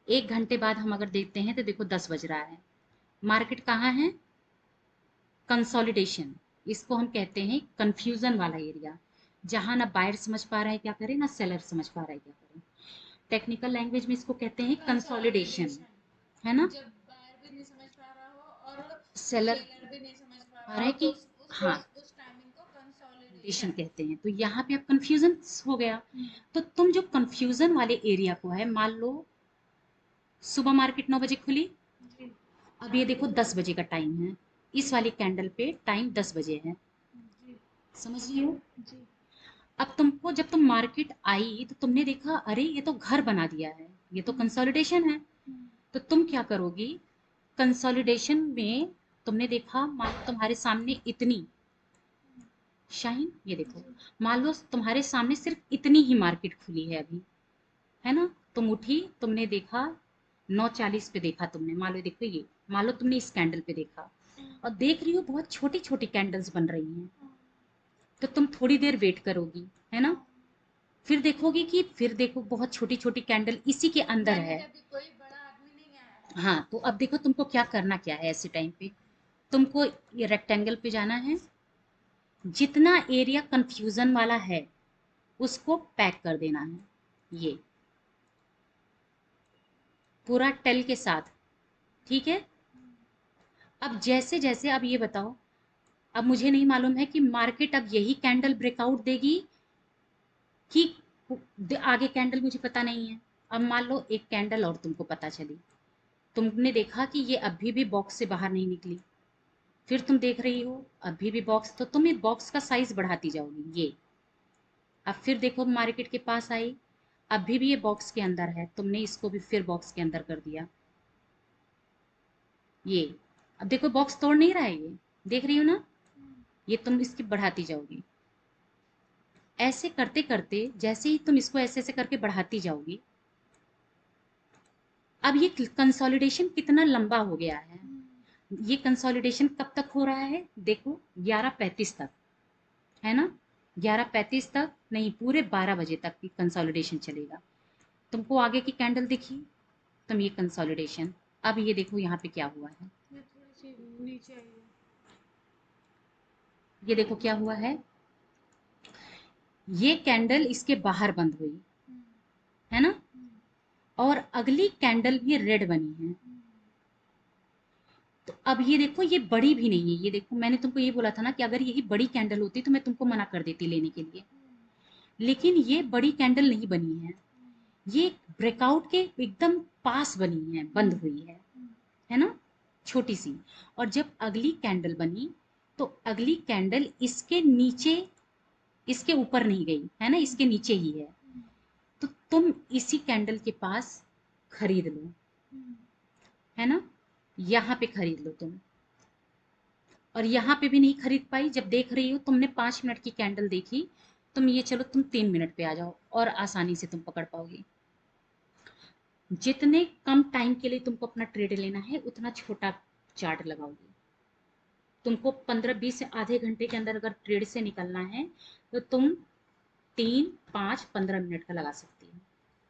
1 घंटे बाद हम अगर देखते हैं तो देखो 10 बज रहा है, मार्केट कहाँ है, कंसोलिडेशन, इसको हम कहते हैं कंफ्यूजन वाला एरिया, जहां ना बायर समझ पा रहा है क्या करे, ना सेलर समझ पा रहा है क्या करे, टेक्निकल लैंग्वेज में इसको कहते हैं कंसोलिडेशन, है ना। जब बायर भी नहीं समझ पा रहा हो और सेलर सेलर भी नहीं समझ पा पा रहा रहा हो, है तो कि, हाँ, उस टाइमिंग को कंसोलिडेशन कंसोलिडेशन। कहते हैं, तो यहाँ पे अब कंफ्यूजन हो गया। तो तुम जो कंफ्यूजन वाले एरिया को है, मान लो सुबह मार्केट 9 बजे खुली, जी अब ये देखो 10 बजे का टाइम है, इस वाली कैंडल पे टाइम 10 बजे है, जी समझ रही हो। जी। अब तुमको, जब तुम मार्केट आई तो तुमने देखा, अरे ये तो घर बना दिया है, ये तो कंसोलिडेशन है, तो तुम क्या करोगी, कंसोलिडेशन में तुमने देखा, मान लो तुम्हारे सामने इतनी शाइन, ये देखो, मान लो तुम्हारे सामने सिर्फ इतनी ही मार्केट खुली है अभी, है ना, तुम उठी, तुमने देखा 9:40 पे देखा तुमने, मान लो देखो ये, मान लो तुमने इस कैंडल पे देखा और देख रही हो बहुत छोटी छोटी कैंडल्स बन रही हैं, तो तुम थोड़ी देर वेट करोगी, है ना, फिर देखोगी कि फिर देखो बहुत छोटी छोटी कैंडल इसी के अंदर है। कोई बड़ा आदमी नहीं आया। हाँ, तो अब देखो तुमको क्या करना क्या है ऐसे टाइम पे, तुमको ये रेक्टेंगल पे जाना है, जितना एरिया कंफ्यूजन वाला है उसको पैक कर देना है, ये पूरा टेल के साथ, ठीक है। अब जैसे जैसे, अब ये बताओ, अब मुझे नहीं मालूम है कि मार्केट अब यही कैंडल ब्रेकआउट देगी कि आगे कैंडल, मुझे पता नहीं है। अब मान लो एक कैंडल और तुमको पता चली, तुमने देखा कि ये अभी भी बॉक्स से बाहर नहीं निकली, फिर तुम देख रही हो अभी भी बॉक्स, तो तुम इस बॉक्स का साइज बढ़ाती जाओगी ये। अब फिर देखो मार्केट के पास आई, अभी भी ये बॉक्स के अंदर है, तुमने इसको भी फिर बॉक्स के अंदर कर दिया ये। अब देखो बॉक्स तोड़ नहीं रहा है ये, देख रही हो ना, ये तुम इसकी बढ़ाती जाओगी, ऐसे करते करते जैसे ही तुम इसको ऐसे ऐसे करके बढ़ाती जाओगी, अब ये कंसोलिडेशन कितना लंबा हो गया है। ये कंसोलिडेशन कब तक हो रहा है, देखो 11:35 तक, है ना, 11:35 तक नहीं, पूरे 12 बजे तक की कंसोलिडेशन चलेगा। तुमको आगे की कैंडल दिखी, तुम ये कंसोलिडेशन, अब ये देखो यहाँ पे क्या हुआ है, मैं थोड़ी सी नीचे आई हूँ। ये देखो क्या हुआ है, ये कैंडल इसके बाहर बंद हुई, है ना, और अगली कैंडल भी रेड बनी है। तो अब ये देखो ये बड़ी भी नहीं है, ये देखो मैंने तुमको ये बोला था ना कि अगर यही बड़ी कैंडल होती तो मैं तुमको मना कर देती लेने के लिए, लेकिन ये बड़ी कैंडल नहीं बनी है, ये ब्रेकआउट के एकदम पास बनी है, बंद हुई है ना, छोटी सी। और जब अगली कैंडल बनी तो अगली कैंडल इसके नीचे, इसके ऊपर नहीं गई, है ना, इसके नीचे ही है, तो तुम इसी कैंडल के पास खरीद लो, है ना, यहाँ पे खरीद लो तुम। और यहाँ पे भी नहीं खरीद पाई, जब देख रही हो तुमने 5 मिनट की कैंडल देखी, तुम ये चलो तुम 3 मिनट पे आ जाओ और आसानी से तुम पकड़ पाओगे। जितने कम टाइम के लिए तुमको अपना ट्रेड लेना है उतना छोटा चार्ट लगाओगे। तुमको 15-20 से आधे घंटे के अंदर अगर ट्रेड से निकलना है तो तुम 3, 5, 15 मिनट का लगा सकती हो,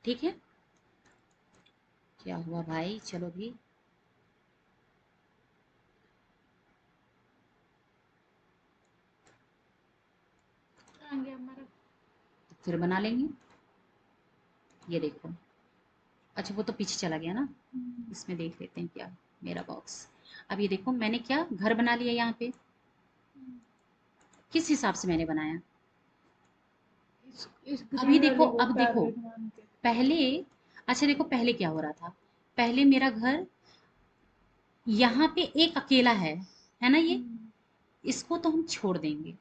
ठीक है। क्या हुआ भाई, चलो भी, आ गया हमारा। तो फिर बना लेंगे, ये देखो, अच्छा वो तो पीछे चला गया ना, इसमें देख लेते हैं क्या मेरा बॉक्स। अब ये देखो मैंने क्या घर बना लिया यहाँ पे, किस हिसाब से मैंने बनाया, इस अभी ग्रीन देखो, वाले को अब देखो टारगेट मान के। पहले, अच्छा देखो पहले क्या हो रहा था, पहले मेरा घर यहाँ पे एक अकेला है ना, ये, इसको तो हम छोड़ देंगे।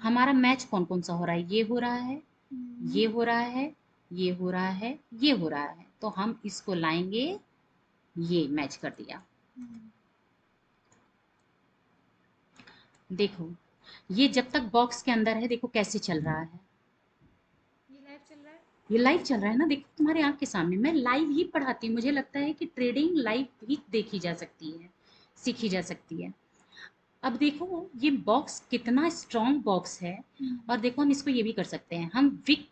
हमारा मैच कौन कौन सा हो रहा है, ये हो रहा है, ये हो रहा है, ये हो रहा है, ये हो रहा है, तो हम इसको लाएंगे, ये मैच कर दिया। देखो ये जब तक बॉक्स के अंदर है देखो कैसे चल रहा है, ये लाइव चल रहा है। ये लाइव चल रहा है ना, देखो तुम्हारे आंख के सामने, मैं लाइव ही पढ़ाती हूँ, मुझे लगता है कि ट्रेडिंग लाइव भी देखी जा सकती है, सीखी जा सकती है। अब देखो ये बॉक्स कितना स्ट्रॉन्ग बॉक्स है, और देखो हम इसको ये भी कर सकते हैं, हम विक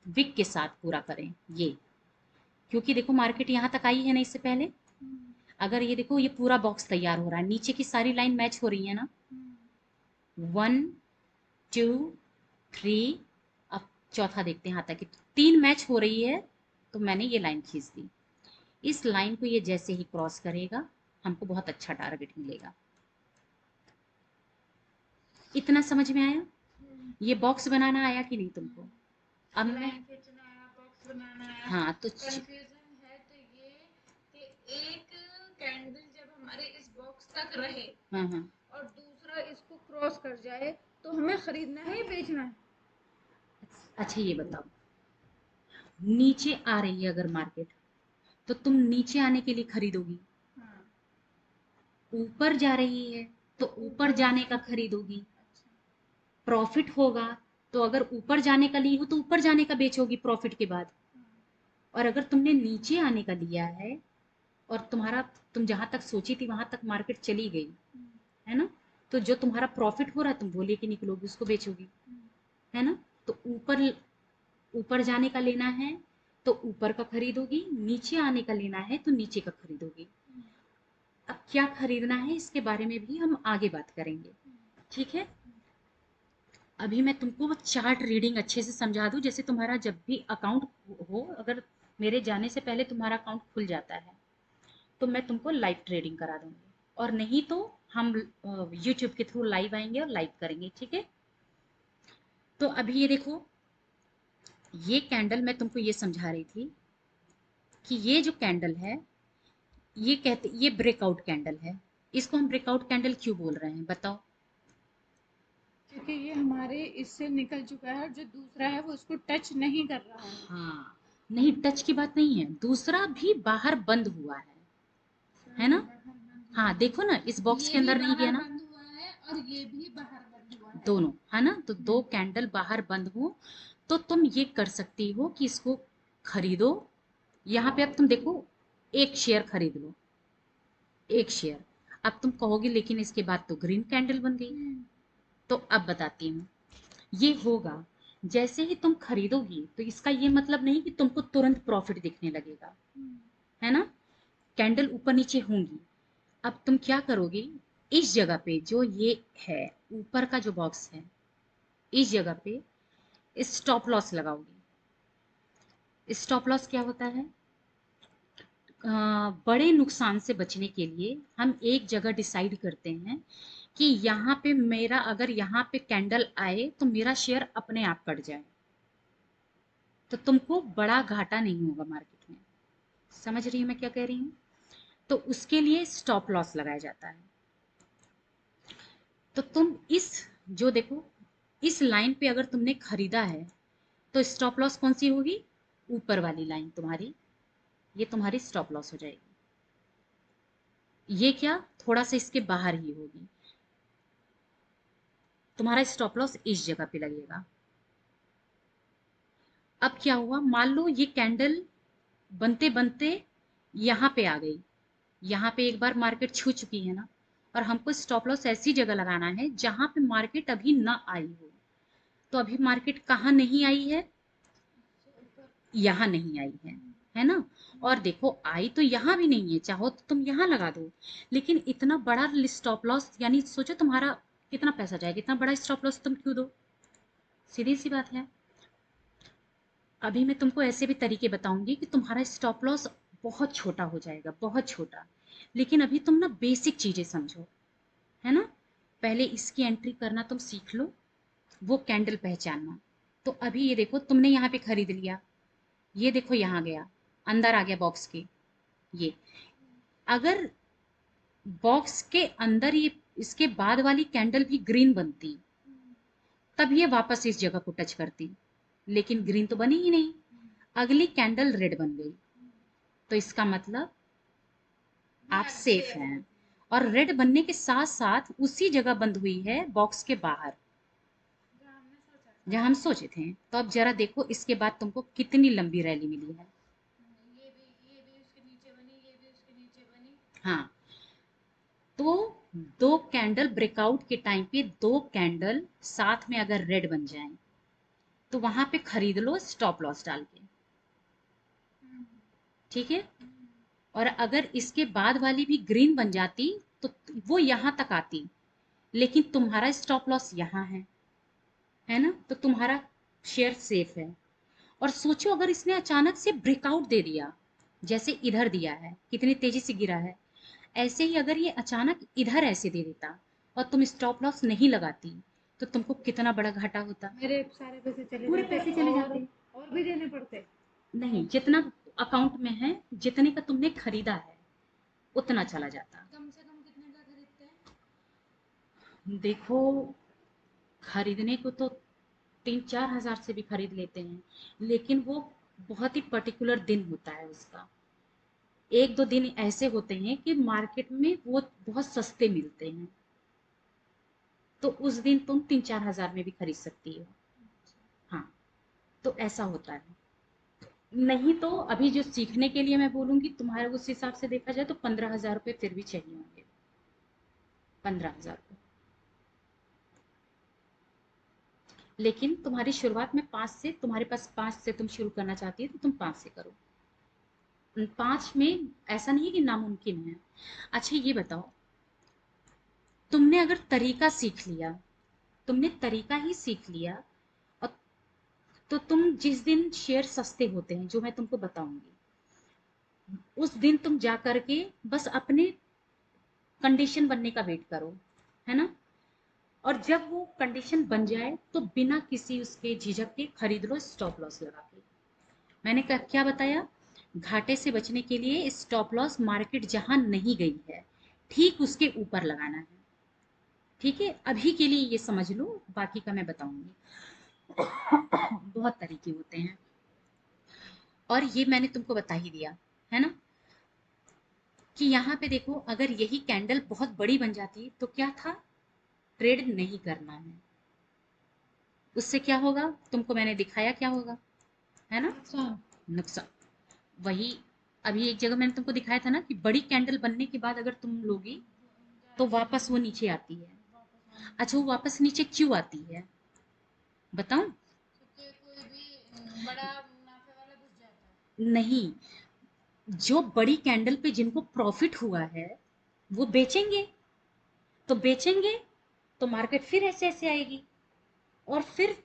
विक के साथ पूरा करें ये, क्योंकि देखो मार्केट यहाँ तक आई है ना इससे पहले, अगर ये देखो ये पूरा बॉक्स तैयार हो रहा है, नीचे की सारी लाइन मैच हो रही है ना, 1, 2, 3, अब चौथा देखते हैं यहाँ तक कि 3 मैच हो रही है, तो मैंने ये लाइन खींच दी, इस लाइन को ये जैसे ही क्रॉस करेगा हमको बहुत अच्छा टारगेट मिलेगा। इतना समझ में आया, ये बॉक्स बनाना आया कि नहीं तुमको, अब मैं, लाइन खींचना है, बॉक्स बनाना है। हाँ तो कंफ्यूजन है तो ये कि एक कैंडल जब हमारे इस बॉक्स तक रहे हाँ हाँ, और दूसरा इसको क्रॉस कर जाए तो हमें खरीदना है या बेचना है। अच्छा ये बताओ, नीचे आ रही है अगर मार्केट, तो तुम नीचे आने के लिए खरीदोगी, हाँ। ऊपर जा रही है तो ऊपर जाने का खरीदोगी, प्रॉफिट होगा तो अगर ऊपर जाने का ली हो तो ऊपर जाने का बेचोगी प्रॉफिट के बाद, और अगर तुमने नीचे आने का लिया है और तुम जहाँ तक सोची थी वहां तक मार्केट चली गई, है ना? तो जो तुम्हारा प्रॉफिट हो रहा है तुम वो लेके निकलोगी, उसको बेचोगी, है ना? तो ऊपर ऊपर जाने का लेना है तो ऊपर का खरीदोगी, नीचे आने का लेना है तो नीचे का खरीदोगी। अब क्या खरीदना है इसके बारे में भी हम आगे बात करेंगे, ठीक है? अभी मैं तुमको वो चार्ट रीडिंग अच्छे से समझा दूं, जैसे तुम्हारा जब भी अकाउंट हो, अगर मेरे जाने से पहले तुम्हारा अकाउंट खुल जाता है तो मैं तुमको लाइव ट्रेडिंग करा दूंगी, और नहीं तो हम यूट्यूब के थ्रू लाइव आएंगे और लाइव करेंगे, ठीक है? तो अभी ये देखो, ये कैंडल मैं तुमको ये समझा रही थी कि ये जो कैंडल है, ये ब्रेकआउट कैंडल है। इसको हम ब्रेकआउट कैंडल क्यों बोल रहे हैं बताओ? क्योंकि ये हमारे इससे निकल चुका है, जो दूसरा है वो उसको टच नहीं कर रहा है। हाँ, नहीं टच की बात नहीं है, दूसरा भी बाहर बंद हुआ है ना? बाहर बंद हुआ हाँ देखो ना, इस है, बॉक्स ये के भी अंदर नहीं गया बाहर ना, बंद हुआ है और ये भी बाहर बंद हुआ है। दोनों, है ना? तो दो कैंडल बाहर बंद हो तो तुम ये कर सकती हो कि इसको खरीदो। यहाँ पे अब तुम देखो, एक शेयर खरीद लो, एक शेयर। अब तुम कहोगे लेकिन इसके बाद तो ग्रीन कैंडल बन गई। तो अब बताती हूँ, ये होगा जैसे ही तुम खरीदोगी तो इसका ये मतलब नहीं कि तुमको तुरंत प्रॉफिट दिखने लगेगा, है ना? कैंडल ऊपर नीचे होंगी। अब तुम क्या करोगी, इस जगह पे जो ये है, ऊपर का जो बॉक्स है, इस जगह पे स्टॉप लॉस लगाओगी। स्टॉप लॉस क्या होता है? बड़े नुकसान से बचने के लिए हम एक जगह डिसाइड करते हैं कि यहाँ पे मेरा, अगर यहाँ पे कैंडल आए तो मेरा शेयर अपने आप कट जाए, तो तुमको बड़ा घाटा नहीं होगा मार्केट में। समझ रही हूँ मैं क्या कह रही हूँ? तो उसके लिए स्टॉप लॉस लगाया जाता है। तो तुम इस, जो देखो, इस लाइन पे अगर तुमने खरीदा है तो स्टॉप लॉस कौन सी होगी? ऊपर वाली लाइन तुम्हारी, ये तुम्हारी स्टॉप लॉस हो जाएगी। ये क्या, थोड़ा सा इसके बाहर ही होगी। तुम्हारा स्टॉप लॉस इस जगह पे लगेगा। अब क्या हुआ, मान लो ये कैंडल बनते बनते यहाँ पे आ गई, यहाँ पे एक बार मार्केट छू चुकी है ना, और हमको स्टॉप लॉस ऐसी जगह लगाना है जहां पे मार्केट अभी ना आई हो। तो अभी मार्केट कहाँ नहीं आई है? यहाँ नहीं आई है ना? और देखो, आई तो यहाँ भी नहीं है, चाहो तो तुम यहाँ लगा दो, लेकिन इतना बड़ा स्टॉप लॉस, यानी सोचो तुम्हारा कितना पैसा जाएगा, इतना बड़ा स्टॉप लॉस तुम क्यों दो? सीधी सी बात है। अभी मैं तुमको ऐसे भी तरीके बताऊंगी कि तुम्हारा स्टॉप लॉस बहुत छोटा हो जाएगा, बहुत छोटा। लेकिन अभी तुम ना बेसिक चीजें समझो, है ना? पहले इसकी एंट्री करना तुम सीख लो, वो कैंडल पहचानना। तो अभी ये देखो, तुमने यहाँ पे खरीद लिया, ये देखो यहाँ गया, अंदर आ गया बॉक्स के। ये अगर बॉक्स के अंदर ये, इसके बाद वाली कैंडल भी ग्रीन बनती, तब ये वापस इस जगह को टच करती, लेकिन ग्रीन तो बनी ही नहीं, अगली कैंडल रेड बन गई। तो इसका मतलब आप सेफ हैं। और रेड बनने के साथ साथ उसी जगह बंद हुई है, बॉक्स के बाहर, जहां हम सोचे थे। तो अब जरा देखो इसके बाद तुमको कितनी लंबी रैली मिली है। ये भी उसके नीचे बनी, ये भी उसके नीचे बनी। हाँ, तो दो कैंडल ब्रेकआउट के टाइम पे, दो कैंडल साथ में अगर रेड बन जाएं तो वहां पे खरीद लो स्टॉप लॉस डाल के, ठीक है? और अगर इसके बाद वाली भी ग्रीन बन जाती तो वो यहां तक आती, लेकिन तुम्हारा स्टॉप लॉस यहाँ है ना? तो तुम्हारा शेयर सेफ है। और सोचो अगर इसने अचानक से ब्रेकआउट दे दिया, जैसे इधर दिया है, कितनी तेजी से गिरा है, ऐसे ही अगर ये अचानक इधर ऐसे दे देता और तुम स्टॉप लॉस नहीं लगाती तो तुमको कितना बड़ा घाटा होता। मेरे सारे पैसे चले पूरे जाते पैसे चले जाते। और भी देने पड़ते। नहीं, जितना अकाउंट में है, जितने का तुमने खरीदा है उतना चला जाता। कम से कम कितने का खरीदते हैं? देखो, खरीदने को तो 3-4 हज़ार से भी खरीद लेते हैं, लेकिन वो बहुत ही पर्टिकुलर दिन होता है उसका। एक दो दिन ऐसे होते हैं कि मार्केट में वो बहुत सस्ते मिलते हैं, तो उस दिन तुम 3-4 हज़ार में भी खरीद सकती हो। हाँ, तो ऐसा होता है। नहीं तो अभी जो सीखने के लिए मैं बोलूंगी तुम्हारे, उस हिसाब से देखा जाए तो 15,000 रुपये फिर भी चाहिए होंगे। 15,000। लेकिन तुम्हारी शुरुआत में 5 से, तुम्हारे पास 5 से तुम शुरू करना चाहती है तो तुम 5 से करो। 5 में ऐसा नहीं है कि नामुमकिन है। अच्छा ये बताओ, तुमने अगर तरीका सीख लिया, तुमने तरीका ही सीख लिया, और तो तुम जिस दिन शेयर सस्ते होते हैं जो मैं तुमको बताऊंगी, उस दिन तुम जा करके बस अपने कंडीशन बनने का वेट करो, है ना। और जब वो कंडीशन बन जाए तो बिना किसी उसके झिझक के खरीद लो, स्टॉप लॉस लगा के। मैंने क्या बताया, घाटे से बचने के लिए स्टॉप लॉस मार्केट जहां नहीं गई है ठीक उसके ऊपर लगाना है। ठीक है, अभी के लिए ये समझ लो, बाकी का मैं बताऊंगी। बहुत तरीके होते हैं, और ये मैंने तुमको बता ही दिया, है ना, कि यहाँ पे देखो अगर यही कैंडल बहुत बड़ी बन जाती तो क्या था, ट्रेड नहीं करना है। उससे क्या होगा, तुमको मैंने दिखाया क्या होगा, है ना, अच्छा। नुकसान। वही, अभी एक जगह मैंने तुमको दिखाया था ना कि बड़ी कैंडल बनने के बाद अगर तुम लोगी तो वापस वो नीचे आती है। अच्छा, वो वापस नीचे क्यों आती है बताऊं। क्योंकि कोई भी बड़ा मुनाफे वाला घुस जाता है। नहीं, जो बड़ी कैंडल पे जिनको प्रॉफिट हुआ है वो बेचेंगे, तो बेचेंगे तो मार्केट फिर ऐसे ऐसे आएगी, और फिर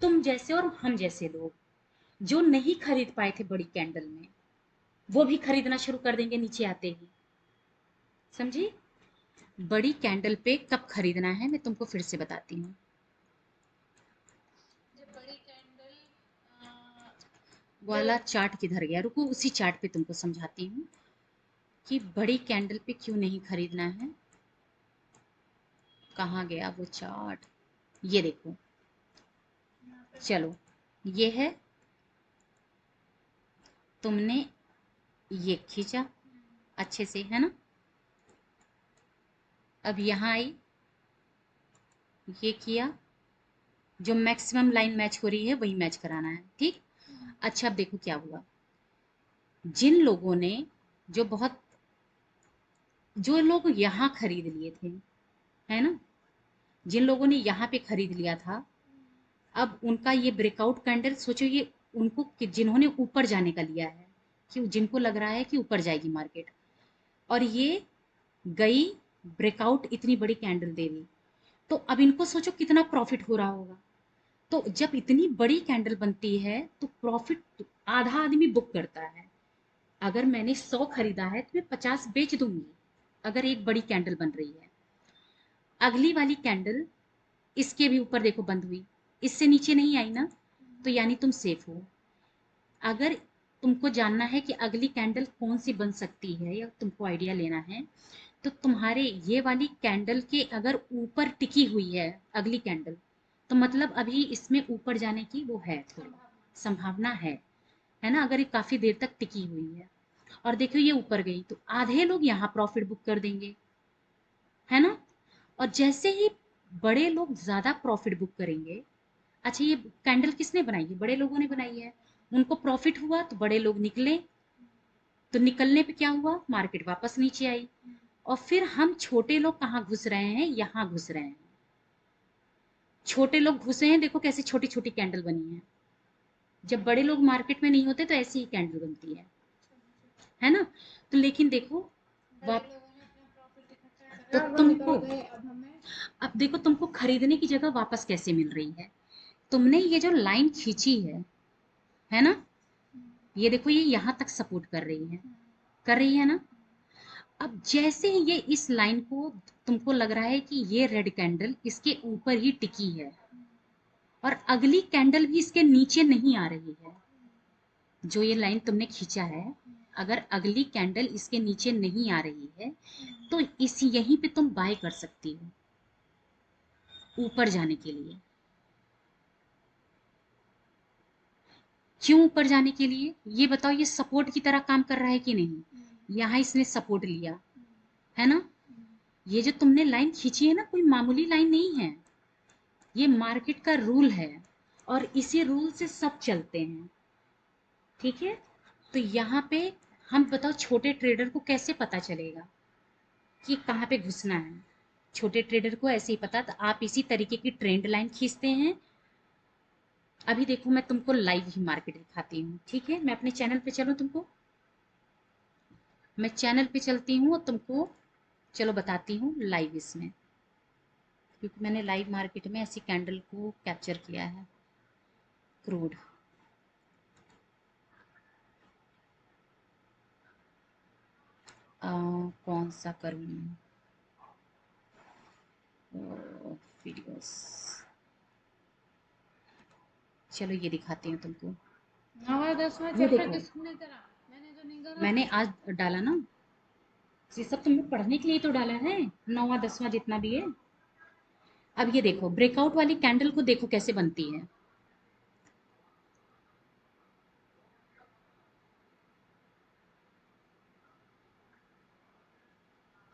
तुम जैसे और हम जैसे लोग जो नहीं खरीद पाए थे बड़ी कैंडल में, वो भी खरीदना शुरू कर देंगे नीचे आते ही। समझी। बड़ी कैंडल पे कब खरीदना है मैं तुमको फिर से बताती हूँ। जब बड़ी कैंडल वाला चार्ट किधर गया, रुको उसी चार्ट पे तुमको समझाती हूँ कि बड़ी कैंडल पे क्यों नहीं खरीदना है। कहाँ गया वो चार्ट, ये देखो, चलो ये है, तुमने ये खींचा अच्छे से, है ना। अब यहाँ आई, ये किया, जो मैक्सिमम लाइन मैच हो रही है वही मैच कराना है, ठीक। अच्छा अब देखो क्या हुआ, जिन लोगों ने, जो बहुत, जो लोग यहाँ खरीद लिए थे, है ना, जिन लोगों ने यहाँ पे खरीद लिया था, अब उनका ये ब्रेकआउट कैंडल सोचो, ये उनको जिन्होंने ऊपर जाने का लिया है, कि जिनको लग रहा है कि ऊपर जाएगी मार्केट, और ये गई ब्रेकआउट इतनी बड़ी कैंडल दे दी, तो अब इनको सोचो कितना प्रॉफिट हो रहा होगा। तो जब इतनी बड़ी कैंडल बनती है तो प्रॉफिट आधा आदमी बुक करता है। अगर मैंने 100 खरीदा है तो मैं 50 बेच दूंगी, अगर एक बड़ी कैंडल बन रही है। अगली वाली कैंडल इसके भी ऊपर देखो बंद हुई, इससे नीचे नहीं आई ना, तो यानी तुम सेफ हो। अगर तुमको जानना है कि अगली कैंडल कौन सी बन सकती है, या तुमको आइडिया लेना है, तो तुम्हारे ये वाली कैंडल के अगर ऊपर टिकी हुई है अगली कैंडल, तो मतलब अभी इसमें ऊपर जाने की वो है, थोड़ी संभावना है ना, अगर ये काफी देर तक टिकी हुई है। और देखो ये ऊपर गई तो आधे लोग यहाँ प्रॉफिट बुक कर देंगे, है ना। और जैसे ही बड़े लोग ज्यादा प्रॉफिट बुक करेंगे, अच्छा ये कैंडल किसने बनाई है, बड़े लोगों ने बनाई है, उनको प्रॉफिट हुआ तो बड़े लोग निकले, तो निकलने पे क्या हुआ, मार्केट वापस नीचे आई, और फिर हम छोटे लोग कहाँ घुस रहे हैं, यहाँ घुस रहे हैं। छोटे लोग घुसे हैं, देखो कैसे छोटी छोटी कैंडल बनी है। जब बड़े लोग मार्केट में नहीं होते तो ऐसी ही कैंडल बनती है ना। तो लेकिन देखो, बड़े लोगों ने अपना प्रॉफिट इकट्ठा तो करा, वो तुमको, निकल गए, अब हमें। अब देखो तुमको खरीदने की जगह वापस कैसे मिल रही है। तुमने ये जो लाइन खींची है ना, ये देखो ये यहाँ तक सपोर्ट कर रही है, कर रही है ना। अब जैसे ही ये इस लाइन को, तुमको लग रहा है कि ये रेड कैंडल इसके ऊपर ही टिकी है, और अगली कैंडल भी इसके नीचे नहीं आ रही है, जो ये लाइन तुमने खींचा है, अगर अगली कैंडल इसके नीचे नहीं आ रही है तो इस यहीं पे तुम बाय कर सकती हो ऊपर जाने के लिए। क्यों ऊपर जाने के लिए, ये बताओ, ये सपोर्ट की तरह काम कर रहा है कि नहीं, यहाँ इसने सपोर्ट लिया, है ना। ये जो तुमने लाइन खींची है ना, कोई मामूली लाइन नहीं है, ये मार्केट का रूल है, और इसी रूल से सब चलते हैं, ठीक है। तो यहाँ पे हम बताओ छोटे ट्रेडर को कैसे पता चलेगा कि कहाँ पे घुसना है। छोटे ट्रेडर को ऐसे ही पता, तो आप इसी तरीके की ट्रेंड लाइन खींचते हैं। अभी देखो मैं तुमको लाइव ही मार्केट दिखाती हूँ, ठीक है। मैं अपने चैनल पे चलूँ तुमको, मैं चैनल पे चलती हूँ और तुमको चलो बताती हूँ लाइव इसमें, क्योंकि मैंने लाइव मार्केट में ऐसी कैंडल को कैप्चर किया है। क्रूड कौन सा करूँ, वीडियोस, चलो ये दिखाती हूँ तुमको। 9वां 10वां ये चैप्टर देखो किसने करा? मैंने तो नहीं करा। मैंने आज डाला ना, ये सब तुमने पढ़ने के लिए तो डाला है, 9वां 10वां जितना भी है। अब ये देखो ब्रेकआउट वाली कैंडल को देखो कैसे बनती है।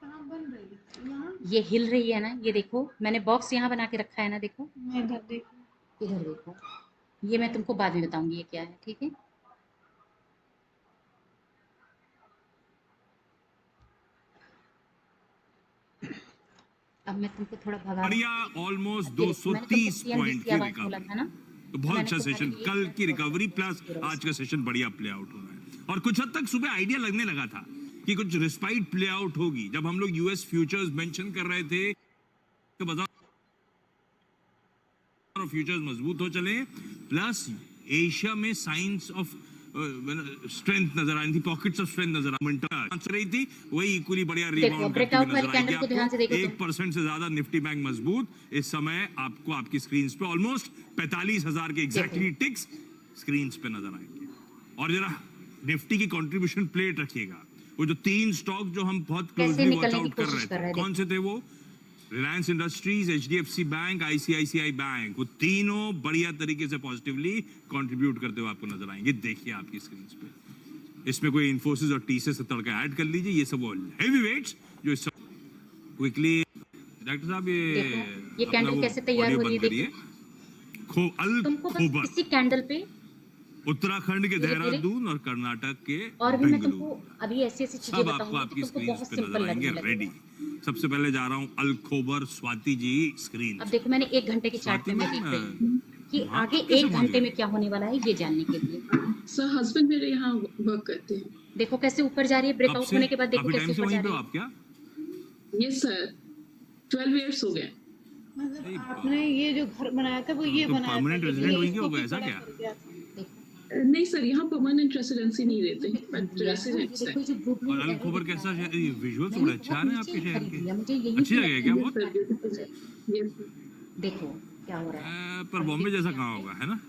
कहाँ बन रही है? यहाँ। ये हिल रही है ना, ये देखो मैंने बॉक्स यहाँ बना के रखा है ना, देखो मैं इधर देखूँ। इधर देखो। ये मैं तुमको बाद में बताऊंगी ये क्या है, ठीक है। अब मैं तुमको थोड़ा भगा रही बढ़िया हूँ। ऑलमोस्ट अब ये देखो मैंने तुमको 230 सीएनबीसी पॉइंट की की आवाज बोला रिकवरी। था ना, तो तो बहुत मैंने अच्छा तुम्हारे सेशन, लिए कल की बहुत रिकवरी बहुत प्लस हीरोज आज का सेशन बढ़िया प्ले आउट हो रहा है। और कुछ हद तक सुबह आइडिया लगने लगा था कि कुछ रिस्पाइट प्ले आउट होगी, जब हम लोग यूएस फ्यूचर्स मेंशन कर रहे थे कि बाजार और फ्यूचर्स मजबूत हो चले, प्लस एशिया में साइंस ऑफ स्ट्रेंथ नजर आ रही थी, पॉकेट्स ऑफ स्ट्रेंथ नजर आ रही थी, वही इक्वली बढ़िया देखो रिबाउंड करती हुई ब्रेकआउट वाली नजर आएगी कैंडल को ध्यान से आपको। देखो तुम। 1% से ज्यादा निफ्टी बैंक मजबूत इस समय आपको आपकी स्क्रीन पे ऑलमोस्ट 45,000 के एग्जैक्टली टिक्स स्क्रीन पे नजर आएंगे। और जरा निफ्टी की कंट्रीब्यूशन प्लेट रखिएगा, वो जो 3 स्टॉक जो हम बहुत कैसे क्लोजली वॉच निकलने की आउट कर कोशिश रहे कर रहा थे, है कौन देखो। से थे वो? Reliance industries, HDFC bank, ICICI bank, वो तीनों बढ़िया तरीके से पॉजिटिवली कंट्रीब्यूट करते हुए आपको नजर आएंगे। देखिए आपकी स्क्रीन पे, इसमें कोई इन्फोसिस और टीसीएस से तड़का ऐड कर लीजिए, ये सब वो हेवी वेट्स जो इस क्विकली। डॉक्टर साहब ये देखो ये अपना कैंडल वो कैसे तैयार ऑडियो हो रही बंद है करिए। देखो। अल तुमको बस खोबर, इसी कैंडल पे उत्तराखंड के धीरे धीरे, देहरादून और कर्नाटक के और भी मैं तुमको बेंगलुरु, अभी ऐसी ऐसी चीजें सब आपको बताऊंगी तो आपकी तुमको स्क्रीन बहुत पे सिंपल नजर आएंगे। लगने रेडी। लगेगा। सबसे पहले जा रहा हूं अल खोबर, स्वाति जी स्क्रीन। अब देखो मैंने 1 घंटे के चार्ट स्वाति पे मैं मैम, देख रही हूँ कि वहां आगे आप कैसे एक पहुंच घंटे गए? में क्या होने वाला है ये जानने के लिए। सर हस्बैंड मेरे यहाँ वर्क करते हैं। देखो कैसे ऊपर जा रही है, कब ब्रेकआउट से? होने के बाद देखो काफी कैसे टाइम से ऊपर वहीं जा पे रही हो है। आप क्या? यस सर, 12 इयर्स हो गए। मतलब अरे आपने ये जो घर बनाया था वो ये तो बनाया था, परमानेंट लेकिन रेजिडेंट वहीं के इसको हो गए भी ऐसा बड़ा क्या? कर दिया था। देखो नहीं सर, यहाँ परमानेंट रेसिडेंसी नहीं देते, बट दिया है ना, ये रेसिडेंट्स है। देखो जो ब्लू ब्लू और अल एरो खोबर दिख कैसा रहा है? है, ये विजुअल्स मैंने बड़े अच्छे आ बहुत रहे हैं नीचे आपके ही शहर खरीद के। लिया, मुझे यहीं अच्छी पे जगह है क्या यस बहुत? सर, ब्यूटीफुल है। Yes sir. देखो क्या हो रहा है। पर अभी बॉम्बे देखो जैसा यहाँ कहाँ पे, होगा, है ना?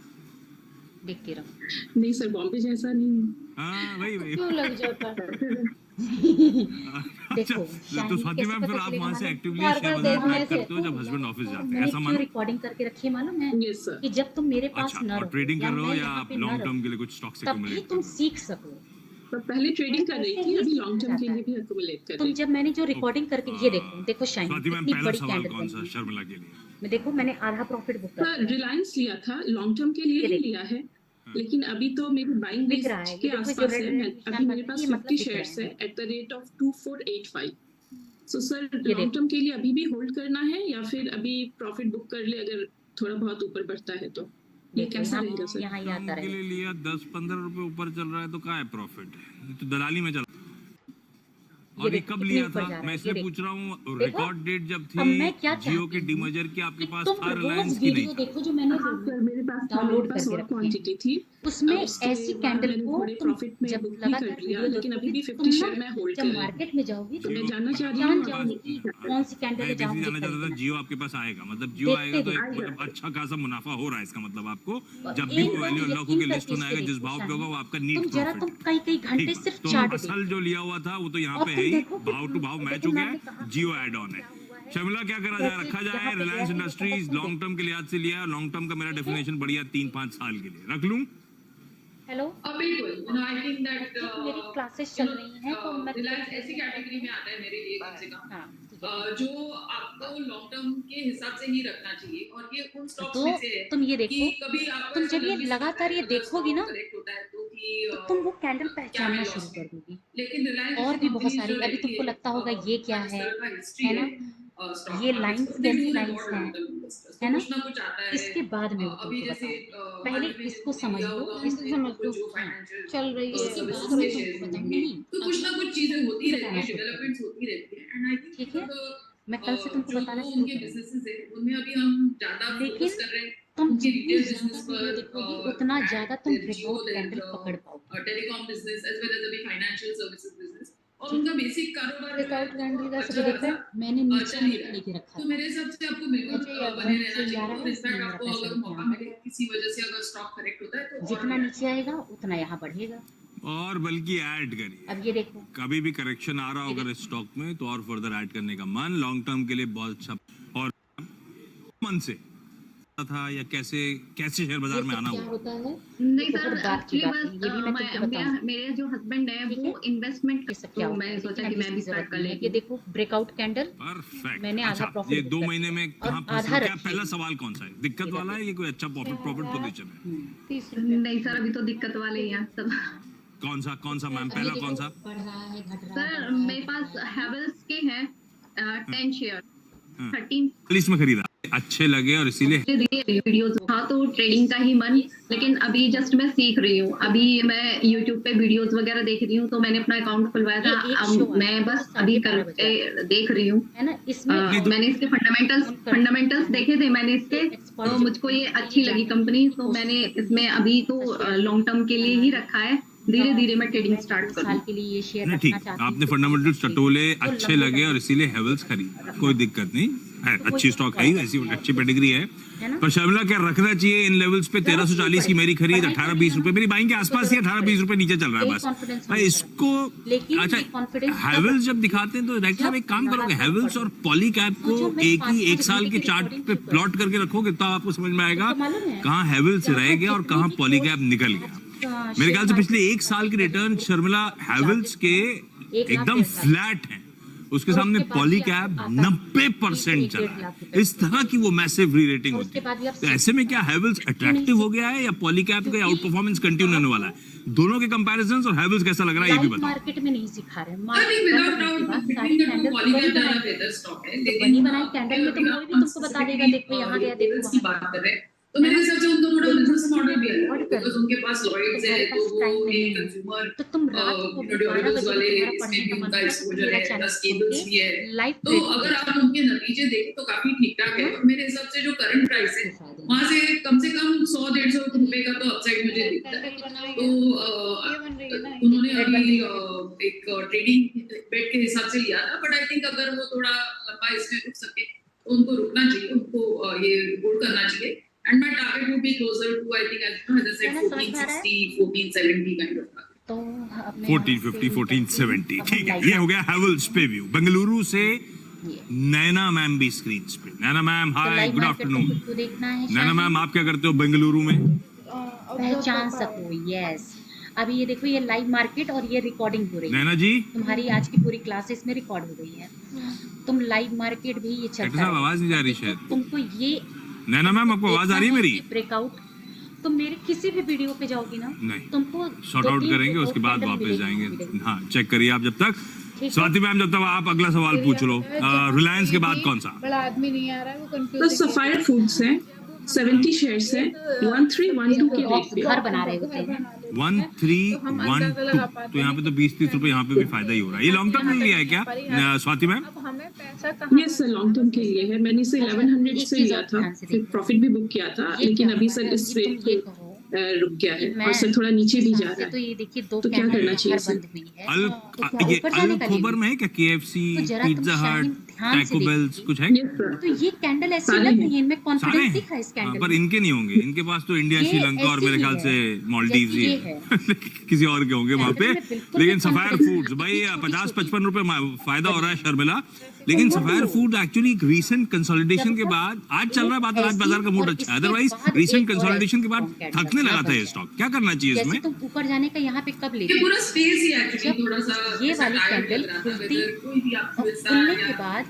देखते रहो। नहीं सर, बॉम्बे जैसा नहीं है। हाँ वही वही। क्यों लग जाता है? अच्छा, देखो तो शाइनिंग स्वाति कैसे मैम फिर पता आप चलेगा वहां से मालूम? एक्टिवली बार शेयर बार बाजार देखने ट्रैक से करते हो जब हस्बैंड ऑफिस और जाते हैं, मैंने ऐसा क्यों मानो? रिकॉर्डिंग करके रखी है मालूम है? Yes sir. कि जब तुम मेरे पास अच्छा, न और रहो ट्रेडिंग कर या रहे हो मैं या यहाँ आप पे न लॉन्ग टर्म के लिए रहूँ, कुछ स्टॉक्स तभी एक्यूमुलेट कर तुम रहे हो? सीख सको। पर पहले ट्रेडिंग कर रही ऐसे थी, ही अभी सीखा लॉन्ग टर्म के जाता लिए है। भी एक्यूमुलेट कर तुम रही जब हूँ। मैंने जो ओके। रिकॉर्डिंग करके ये देखो शाइनिंग स्वाति मैम कितनी पहला बड़ी सवाल कैंडल कौन बन सा रही है। शर्मिला के लिए? मैं देखो मैंने आधा प्रॉफिट बुक कर सर दिया है। रिलायंस लिया था, लॉन्ग टर्म के लिए ये ही देखो लिया है, हाँ। लेकिन अभी तो मेरी बाइंग दिख रहा लिस्ट है, के ये देखो जो आसपास रेड है। रेड मैं निशान अभी बन मेरे रहा है पास ये मतलब 50 दिख रहा शेयर्स है है। At the rate of 2485। So sir ये लॉन्ग देखो टर्म के लिए अभी भी होल्ड करना है या फिर अभी प्रॉफिट बुक कर ले अगर थोड़ा बहुत ऊपर बढ़ता है तो? ये देखो कैसा यहाँ रहेगा सर? यहाँ ये टर्म आता के लिए रहेगा। लिया 10-15 रुपए ऊपर चल रहा है तो कहाँ है प्रॉफिट? तो दलाली में चल। ये और ये देखो कब कितने लिया ऊपर था? जा रहा मैं है, ये इसलिए देखो पूछ रहा हूँ, देखो। रिकॉर्ड डेट जब अब मैं थी क्या जियो चाहती के हूँ डीमर्जर की, आपके कि पास तुम था, रोज रिलायंस की नहीं वीडियो था? देखो जो मैंने हाँ सर, मेरे डाउनलोड पास करके और रखे हैं। क्वांटिटी थी। उसमें उसके ऐसी बाद कैंडल मैंने को थोड़े तुम प्रॉफिट में जब बुक भी लगातार कर लिया, वीडियो लेकिन अभी देखोगी भी तो तुम 50 ना शेयर मैं होल्ड जब कर रही हूँ। मार्केट में जाओगी तो तो मैं जियो जानना चाह रही जान हूँ जाओगी आप। कि कौन सी कैंडल है मैं जहाँ बेसिकली मुझे जानना चाहता था, खरीदना है। जियो आपके पास आएगा, मतलब जियो देखते आएगा तो एक देखते मतलब अच्छा खासा मुनाफा हो रहा है, इसका मतलब आपको और जब भी एक वो बार वैल्यू अनलॉक यकीन होकर लिस्ट करके होने इसको आएगा, जिस देखो भाव पे शानी, होगा वो आपका नीट तुम जरा प्रॉफिट तुम है। कई कई ठीक घंटे बा, सिर्फ तो चार्ट असल देखो जो लिया हुआ था वो तो यहाँ और पे तुम है ही, देखो कि भाव टू भाव मैच देखो हो गया मैंने है, कहा जियो एड ऑन है। क्या हुआ है, शर्मिला क्या करा जाए, कैसे रखा यहाँ जाए? पे गया रिलायंस है, ये इंडस्ट्रीज सब लॉन्ग टर्म के लिहाज से लिया है, लॉन्ग टर्म का मेरा ठीक है। डेफिनेशन बढ़िया 3-5 साल के लिए रख लूं? हेलो, बिल्कुल, आई थिंक दैट एक मेरी क्लासेस चल रही हैं तो मैं रिलायंस थोड़ी देर ऐसी में कैटेगरी करती में हूँ। आता है मेरे लिए कम से कम। हाँ ठीक है। जो आपको लॉन्ग टर्म के हिसाब से ही रखना चाहिए, और ये उन स्टॉक्स तो में से है तुम ये कि देखो, कभी आपको तुम ऐसा जब ये लंबी लगातार समय ये अगर देखोगी ना, स्टॉक करेक्ट होता है तो कि तो तुम वो कैंडल क्या पहचानना है शुरू लॉस कर में। दोगी। लेकिन रिलायंस और जैसी भी बहुत कंपनीज सारी, जो अभी रहती तुमको है लगता होगा ये क्या जिस है तरह का हिस्ट्री है है ना, स्टॉक ये मार्केट्स लाइंस में, दे कैसी डू लाइंस रिवॉर्ड हैं, लॉन्ग टर्म इन्वेस्टर्स, तो है ना। कुछ ना कुछ आता है। इसके बाद मैं वो अभी तुमको जैसे बताऊंगी, पहले हाल में इसको जिनको समझ लिया लो, होगा इसे उनने समझ लो, कुछ जो हाँ, फाइनेंशियल चल रही है इसके बाद सर्विसेज मैं के तुमको शेयर्स बताऊंगी। होंगे, नहीं, तो कुछ ना कुछ चीजें होती रहती बताना है, शुरू करूंगी, डेवलपमेंट्स होती रहती है। एंड आई थिंक ठीक है, मतलब मैं कल से तुमको जो बताना वो शुरू उनके करूंगी। बिजनेसेस है उनमें अभी हम ज्यादा फोकस लेकिन कर रहे हैं, तुम उनके जितनी रिटेल ज्यादा बिजनेस वीडियो पर, देखोगी उतना ज्यादा तुम देयर जियो, ब्रेकआउट कैंडल पकड़ पाओगे, telecom business as well as अभी फाइनेंशियल सर्विसेज बिजनेस, और ठीक उनका है। बेसिक कारोबार जो है ब्रेकआउट कैंडल वो का अच्छा अभी देखो, खासा मैंने नीचे चल ही लेके रहा है। लेके रखा तो था, मेरे हिसाब से आपको बिल्कुल मुझे ये बने नीचे रहना ही आ चाहिए, रहा और है, इनफैक्ट इसलिए मेरा आपको पैसा अगर देखो मौका यहाँ पर मिले है, किसी वजह से अगर स्टॉक करेक्ट होता है तो और जितना बढ़िया। नीचे आएगा उतना यहाँ बढ़ेगा। और बल्कि ऐड करिए, अब ये देखो, कभी भी करेक्शन आ रहा ये होगा देखो, स्टॉक में तो और फर्दर ऐड करने का मन लॉन्ग टर्म के लिए बहुत अच्छा, और मन से था या कैसे कैसे शेयर बाजार ये में सब आना क्या हुआ। होता है, नहीं ये सर, बहुत बात की एक्चुअली बात बस है, ये भी मैं तुमको बताऊंगी, मेरे जो हस्बैंड है ठीक है। वो इन्वेस्टमेंट, ये सब क्या तो होता है, मैंने सोचा लेकिन कि अभी मैं भी इसकी स्टार्ट जरूरत कर नहीं है। लेती ये हूँ। देखो ब्रेकआउट कैंडल, परफेक्ट। मैंने आधा अच्छा, प्रॉफिट ये बुक 2 कर महीने दिया में और कहाँ फंस आधा रहे हो? क्या रखी पहला हुई है, सवाल कौन सा है, दिक्कत इधर वाला है देखो, ये कोई अच्छा प्रॉफिट पोजीशन है? 30 रुपए। नहीं सर, अभी तो दिक्कत वाले ही हैं सब। कौन सा मैम, अब ये पहला देखो कौन सा? बढ़ रहा है, घट रहा है, सर बढ़ रहा है, मेरे घट पास रहा है, हैवेल्स के हैं 10 शेयर, 13 40 में खरीदा, अच्छे लगे और इसीलिए वीडियोस था तो ट्रेडिंग का ही मन, लेकिन अभी जस्ट मैं सीख रही हूँ। अभी मैं यूट्यूब पे वीडियोस वगैरह देख रही हूँ, तो मैंने अपना अकाउंट खुलवाया था। ये एक अब शो मैं आता है बस जो अभी 12:30 बजे आता करके देख रही हूँ। है ना, इसमें मैंने इसके फंडामेंटल्स देखे थे मैंने इसके, तो मुझको ये अच्छी लगी कंपनी, तो मैंने इसमें अभी तो लॉन्ग टर्म के लिए ही रखा है। धीरे धीरे मैं ट्रेडिंग स्टार्ट 2 करूँ। साल के लिए ये शेयर नहीं, रखना ठीक, चाहती हूँ, आपने तो फंडामेंटल्स आप टटोले तो अच्छे लंबे लगे और टाइम इसीलिए हेवल्स खरीद, कोई दिक्कत नहीं है, अच्छी स्टॉक है, ऐसी अच्छी पेडिग्री है। है ना। पर शर्मिला क्या रखना चाहिए इन लेवल्स पे? 1340 की मेरी खरीद, 18-20 रुपए मेरी बाइंग के आसपास ही, 18-20 रुपए नीचे चल रहा है बस भाई इसको। अच्छा, हेवल्स जब दिखाते हैं तो डायरेक्टर साहब एक काम करोगे, हेवल्स और पॉलीकैप को एक साल के चार्ट पे प्लॉट करके रखोगे तो आपको समझ में आएगा कहाँ हेवल्स रह गया और कहाँ पॉलीकैप निकल गया। मेरे ख्याल से पिछले 1 साल के रिटर्न शर्मिला हेवल्स के एकदम फ्लैट हैं, उसके सामने पॉलीकैप 90% चला है। इस तरह की वो मैसिव री रेटिंग होती है, तो ऐसे में क्या हेवल्स अट्रैक्टिव हो गया है या पॉलीकैप का आउट परफॉर्मेंस कंटिन्यू होने वाला है? दोनों के कंपैरिजंस और हेवल्स कैसा लग रहा है ये भी बताओ। मार्केट में नहीं सिखा रहे, I think without doubt between the two Polycab ज्यादा बेहतर स्टॉक है, लेकिन बनी बनाई कैंडल में तो कोई भी तुमको बता देगा, देखो यहाँ गया, देखो की वहाँ बात कर रहे हैं, तो मेरे हिसाब से उनका थोड़ा बिजनेस मॉडल भी अलग है, बिकॉज़ उनके पास लॉयड्स है, तो वो एक कंज्यूमर तो तुम रात को 12 ड्यूरेबल्स बजे वाले तुम्हारा इसमें पढ़ने भी का मन उनका हुआ तो एक्सपोजर मेरा है, चैनल प्लस खोल केबल्स भी के है। लाइव तो अगर आप उनके नतीजे देखें तो काफी ठीक ठाक है, और मेरे हिसाब से जो करंट प्राइस है वहां से कम 100-150 रुपए का तो अपसाइड मुझे दिखता है। तो ये बन रही है ना, उन्होंने अभी एक ट्रेडिंग बेट के हिसाब से लिया था, बट आई थिंक अगर वो थोड़ा लंबा इसमें रुक सके तो उनको रुकना चाहिए, उनको ये होल्ड करना चाहिए। And my target would be closer to I think as I said 1460 1470 kind of. तो अब मैं 1450 1470 ठीक है, ये हो गया हेवल्स पे व्यू। बेंगलुरु से नैना मैम भी स्क्रीन पे। नैना मैम हाय, गुड आफ्टरनून। तो देखना है नैना मैम आप क्या करते हो बेंगलुरु में? पहचान सको, यस। अभी ये देखो, ये लाइव मार्केट और ये रिकॉर्डिंग हो रही है, नैना जी तुम्हारी आज की पूरी क्लासेस में रिकॉर्ड हो गई है। तुम लाइव मार्केट भी ये डॉक्टर चलता साहब है, आवाज नहीं जा रही शायद। तुमको ये नैना मैम आपको आवाज आ रही है मेरी? ब्रेकआउट तुम मेरे किसी भी वीडियो पे जाओगी ना, नहीं, तुमको शॉर्ट आउट करेंगे उसके बाद वापस जाएंगे। हाँ चेक करिए आप जब तक। स्वाति मैम जब तक आप अगला सवाल पूछ लो। रिलायंस के बाद कौन सा? बड़ा आदमी नहीं आ रहा है, वो तो कंफ्यूज सफायर फूड्स है, 70 शेयर्स है, 1312 के रेट पे। घर बना रहे होते हैं 1312, तो यहाँ पे तो 20-30 रुपए यहाँ पे भी फायदा ही हो रहा है। ये लॉन्ग टर्म में लिया है क्या स्वाति मैम? अब हमें पैसा कहाँ यस सर, लॉन्ग टर्म के लिए है। मैंने इसे 1100 से लिया था, फिर प्रॉफिट भी बुक किया था, लेकिन अभी सर इस रेट पे रुक गया है और सर थोड़ा नीचे भी जा रहा तो है। ये देखिए दो तो क्या कैंडल करना चाहिए बाहर सर? बंद हुई है, ये अल खोबर में है क्या? KFC, तो जरा तुम पिज्जा हट, शाहीन ध्यान से टैको बेल्स देखिए। कुछ है? यस सर, तो ये कैंडल ऐसी सारे लग हैं। रही है, इनमें सारे कॉन्फिडेंस हैं? दिखा इस हाँ, कैंडल पर में। इनके नहीं होंगे, इनके पास तो इंडिया, ये श्रीलंका और ऐसी मेरे ही ख्याल है, से मालदीव्स ही जैसी है। किसी और के होंगे वहाँ पे। कैंडल में बिल्कुल लेकिन भी सफायर confidence फूड्स भाई नहीं, छोटी- 50-55 रुपए फायदा हो रहा है शर्मिला, लेकिन sapphire food actually recent consolidation के बाद आज चल रहा है, बात आज बाजार का मूड अच्छा है, अदरवाइज रीसेंट कंसोलिडेशन के बाद थकने लगा था ये स्टॉक। क्या करना चाहिए जैसे इसमें? तुम ऊपर जाने का यहाँ पे कब ये लेते हो? पूरा स्पेस ही एक्चुअली थोड़ा सा ये ऐसा वाली tired कैंडल लग रहा था, खुलती whether कोई भी आपको और ऐसा खुलने या के बाद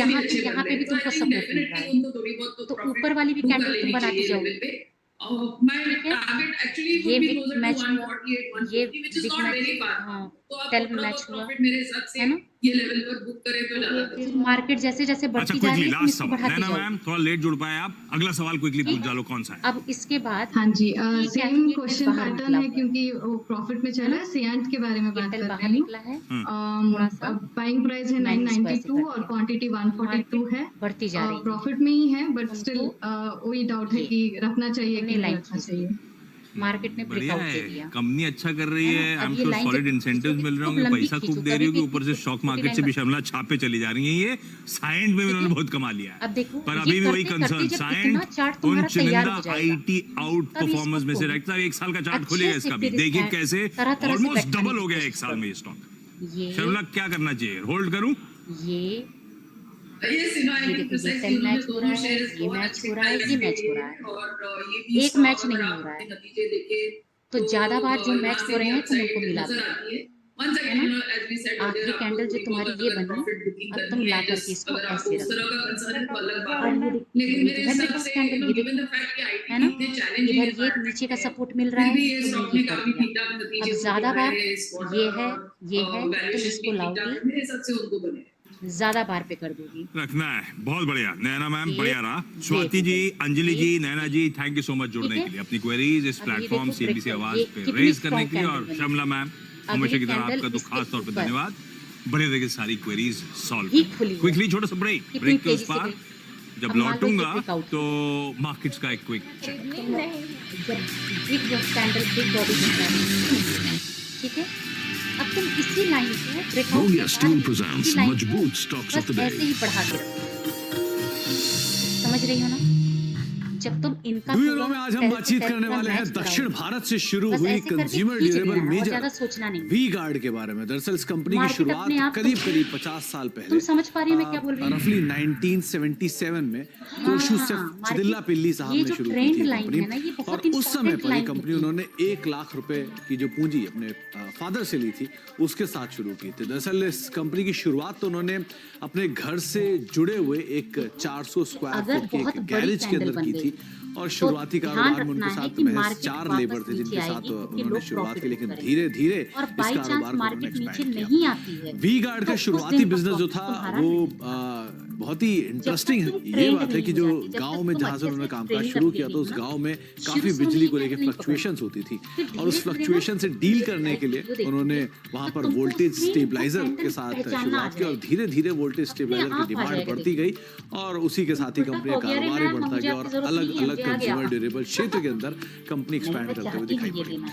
यहाँ अच्छे यहाँ बन पे रहे भी हैं, तो तुमको आई थिंक सपोर्ट मिल रहा डेफिनेटली है, उनको थोड़ी बहुत तो प्रॉफिट ऊपर वाली भी बुक कर कैंडल तुम लेनी बनाती चाहिए जाओगी। लेवल पे। My target actually ये would be big closer to match हुआ, 148, ये 150, which is big not match, very far. हाँ, तो आप टेल थोड़ा मैच बहुत हुआ, प्रॉफिट मेरे हिसाब से है ना? ये लेवल पर बुक करें तो ज्यादा फिर बेहतर। मार्केट जैसे जैसे अच्छा बढ़ती जा रही क्विकली है तुम लास्ट इसको सवाल बढ़ाते नैना जाओ। मैम, थोड़ा लेट जुड़ पाए आप, अगला सवाल क्विकली पूछ डालो कौन सा है? अब इसके बाद हाँ जी, ये सेम कैफियट क्वेश्चन बाहर पैटर्न निकला है हुआ क्योंकि वो प्रॉफिट में चल रहा है। सियांट के बारे में बात कैपिटल कर बाहर रही हूँ। निकला है, हम्म। थोड़ा सा बाइंग प्राइस है मैंने इसको ऐसे 992 कर और दिया। क्वांटिटी 142 है। बढ़ती जा रही है, प्रॉफिट में ही है बट तुमको स्टिल वही डाउट है ये कि रखना चाहिए तुमने कि नहीं लाइन रखना खींच चाहिए। मार्केट ने बढ़िया ब्रेकआउट दे है, दिया, कंपनी अच्छा कर रही है है। ना? आई अब एम ये श्योर लाइन सॉलिड जब इंसेंटिव्स खींचोगे मिल रहे खूब होंगे, लंबी पैसा खूब खींचो, दे रही कभी होगी, भी ऊपर से खींचो, स्टॉक क्योंकि मार्केट लाइन से भी बढ़ती शमला छापे चली जा रही है। ये साइंड में भी उन्होंने बहुत कमा लिया है। अब देखो पर ये अभी भी वही करते करते कंसर्न, जब साइंड इतना चार्ट उन तुम्हारा तैयार चुनिंदा हो जाएगा, आईटी आउट तब परफॉर्मेंस में से इसको रहता है। एक साल का चार्ट अच्छे खुलेगा से इसका भी, फिर देखिए स्टैंड कैसे तरह तरह से ऑलमोस्ट बैठाने डबल की हो गया कोशिश एक साल करो। में ये स्टॉक। ये शर्मिला क्या करना चाहिए, होल्ड करूं? ये Yes, you know, I ये think देखो ये precisely टेल उन्होंने मैच हो दोनों रहा है, shares ये बहुत मैच अच्छे हो रहा है, price ये पे मैच हो लिए रहा है, हैं और ये भी एक stock मैच अगर नहीं हो आप रहा अपने है। नतीजे देखें तो ज्यादा बार जो यहाँ मैच से हो रहे भी हैं तुम upside उनको मिला नजर दो, आती है। Once है again, ना? you know, as we said आखिरी earlier, कैंडल आपको जो थोड़ी तुम्हारी बहुत ये अगर बनी, profit booking अब करनी तुम ला है, करके इसको अगर आपको ऐसे उस रख तरह दो, का concern है तो अलग बात और है। ये देखिए लेकिन ये मेरे जो है हिसाब बिग से कैंडल, you know, ये given देखो, the fact कि IT है ना? इतने challenging इधर ये नीचे environment का है, सपोर्ट मिल रहा फिर है, भी ये तुमने stock ये ने कर काफी दिया। ठीक-ठाक अब नतीजे को ज्यादा दिखाए बार हैं इस ये quarter है, और ये है, तुम valuation इसको भी ठीक-ठाक लाओगी, है। मेरे हिसाब से उनको बने। ज्यादा बार पे कर दोगी। रखना है, बहुत बढ़िया नैना मैम, ये- बढ़िया रहा। ये स्वाति जी, देखो, अंजलि ये- जी, नैना जी, थैंक यू सो मच जुड़ने ठीक है? के लिए, अपनी क्वेरीज इस अब ये प्लेटफॉर्म देखो सीबीसी ब्रेक आवाज ये पे कितनी रेज करने strong के लिए। और कैंडल बनी। शमला मैम, अगली हमेशा की तरह कैंडल आपका तो इसके खास तौर पे ऊपर धन्यवाद। बड़े तरीके से सारी क्वेरीज सॉल्व ही खुली है। क्विकली, छोटा सा ब्रेक, कितनी ब्रेक के उस तेजी से पार गई। जब अब मान लो ये लौटूंगा breakout तो मार्केट्स का एक क्विक चेक। जब बिग कैंडल बिग बॉडी दिखा रही है, ठीक है? अब तुम इसी लाइन को ब्रेकआउट Mongolia Steel presents मजबूत stocks of the day. ऐसे ही बढ़ा के रखो, समझ रही हो ना? जब तुम इनका डू यू नो में आज हम बातचीत करने वाले हैं दक्षिण भारत से शुरू हुई कंज्यूमर ड्यूरेबल मेजर ज्यादा सोचना नहीं। वी गार्ड के बारे में। दरअसल इस कंपनी की मार्केट शुरुआत अपने आप करीब करीब 50 साल तुम पहले, समझ पा रही हो मैं क्या बोल रही हूँ? रफली 1977 में कोशु चिदिल्ला पिल्ली साहब ये ने जो शुरू की ट्रेंड थी लाइन है ना, ये कंपनी। बहुत और उस समय important पर ये लाइन कंपनी होती है। उन्होंने 1 लाख रुपए की जो पूंजी अपने फादर से ली थी उसके साथ शुरू की थी। दरअसल इस कंपनी की शुरुआत तो उन्होंने अपने घर से जुड़े हुए एक 400 स्क्वायर अगर फुट के बहुत एक बड़ी गैरेज के कैंडल अंदर बन की गई, थी। और शुरुआती ध्यान कारोबार में उनके रखना है साथ कि महज मार्केट 4 वापस लेबर थे जिनके नीचे साथ आएगी, क्योंकि उन्होंने लोग शुरुआत की, profit लेकिन करेंगे। धीरे धीरे और इस बाई चांस कारोबार को उन्होंने मार्केट नीचे एक्सपैंड किया। नहीं आती है वी गार्ड का तो उस शुरुआती दिन का बिजनेस जो profit था तुम्हारा वो नहीं। बहुत ही इंटरेस्टिंग है। तुम ये trained बात है नहीं कि हो जो जाती, जब गांव तक में तुम जहां से अच्छे उन्होंने से कामकाज training शुरू रख किया तो लेगी उस ना, गांव में शुरू काफी शुरू बिजली को में लेकर नहीं फ्लक्चुएशंस होती थी। फिर और उस धीरे-धीरे ना फ्लक्चुएशन से डील करने के लिए जो देखिए, उन्होंने वहां तो पर तुमको वोल्टेज उसमें स्टेबलाइजर कैंडल के साथ पहचानना शुरुआत आ की और जाएगा। धीरे धीरे वोल्टेज अपने स्टेबलाइजर की आप आ डिमांड जाएगा, बढ़ती गई और उसी के साथ ही उल्टा कंपनी का हो गया रे कारोबार ही मैम, बढ़ता मुझे गया आपकी और जरूरत अलग नहीं है, अलग मुझे आ गया। कंज्यूमर ड्यूरेबल क्षेत्र के अंदर कंपनी मैं एक्सपैंड तो करते हुए चाहती दिखाई हूँ ये पड़ी। लेना।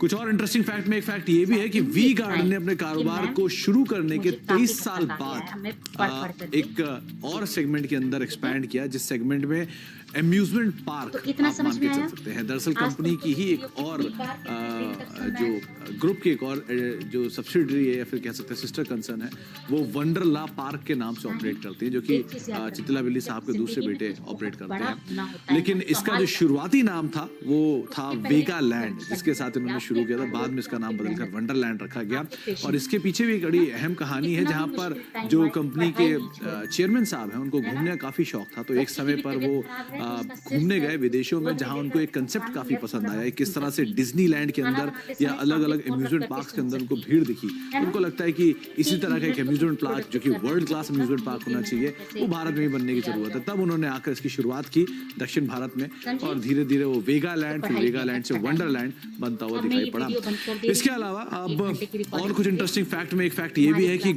कुछ और इंटरेस्टिंग फैक्ट में एक फैक्ट ये भी है कि वी गार्ड ने अपने कारोबार को शुरू करने के मुझे काफी 23 साल पसंद आ गया है, हमें पढ़ बाद कर एक और सेगमेंट के अंदर एक्सपैंड किया, जिस सेगमेंट में अम्यूजमेंट पार्क तो इतना आप समझ मान में के चल आया? सकते हैं। दरअसल आज कंपनी तुमको की ही एक कितनी और बार कितने दिन तक सुना जो है? ग्रुप की एक और जो सब्सिडरी है या फिर कह सकते हैं सिस्टर कंसर्न है, वो वंडरला पार्क के नाम से ऑपरेट करती है, जो कि एक चीज़ याद रखना, चितला बिल्ली साहब के जब दूसरे जिंदगी बेटे में कुछ ऑपरेट बहुत करते बड़ा होना होता हैं। है लेकिन ना, इसका कमाल जो का। शुरुआती नाम था वो था उसके पहले वेगा आप लैंड, सोच जिसके सकते साथ हैं इन्होंने कि शुरू आपके किया था। बाद में इसका नाम बदलकर वंडरलैंड रखा गया। और इसके पीछे भी एक बड़ी अहम कहानी है, कितना जहाँ भी पर मुश्किल टाइम जो आए, कंपनी पढ़ाई के नहीं छोड़ो। चेयरमैन साहब हैं, उनको है ना? घूमने का काफी शौक था। तो एक बच्चे समय की पर तबीयत वो खराब है तो उसका सिर घूमने दर्द, गए विदेशों में, वो जहाँ भी उनको एक देखा, कंसेप्ट खाना काफी भी पसंद थोड़ा आया। किस तरह से बहुत डिज्नीलैंड के खाना अंदर बनाते या समय अलग अलग काफी अम्यूजमेंट करके पार्क के सुन अंदर उनको सकते भीड़ दिखी। है ना? उनको लगता है कि इसी तरह का एक तो अम्यूजमेंट थोड़ा पार्क जो कि करना वर्ल्ड क्लास होगा, अम्यूजमेंट पार्क होना चाहिए, वो भारत में भी बनने की जरूरत है। तब उन्होंने आकर इसकी शुरुआत की दक्षिण भारत में समझे? और धीरे धीरे वो वेगा लैंड, तो फिर पढ़ाई वेगा में लैंड से अच्छा वंडरलैंड बनता हुआ अब मैं दिखाई ये पड़ा। वीडियो बंद कर दे रही इसके हूँ। अलावा 1 अब घंटे की और रिकॉर्डिंग कुछ होगी। इंटरेस्टिंग फैक्ट में एक फैक्ट ये भी है कि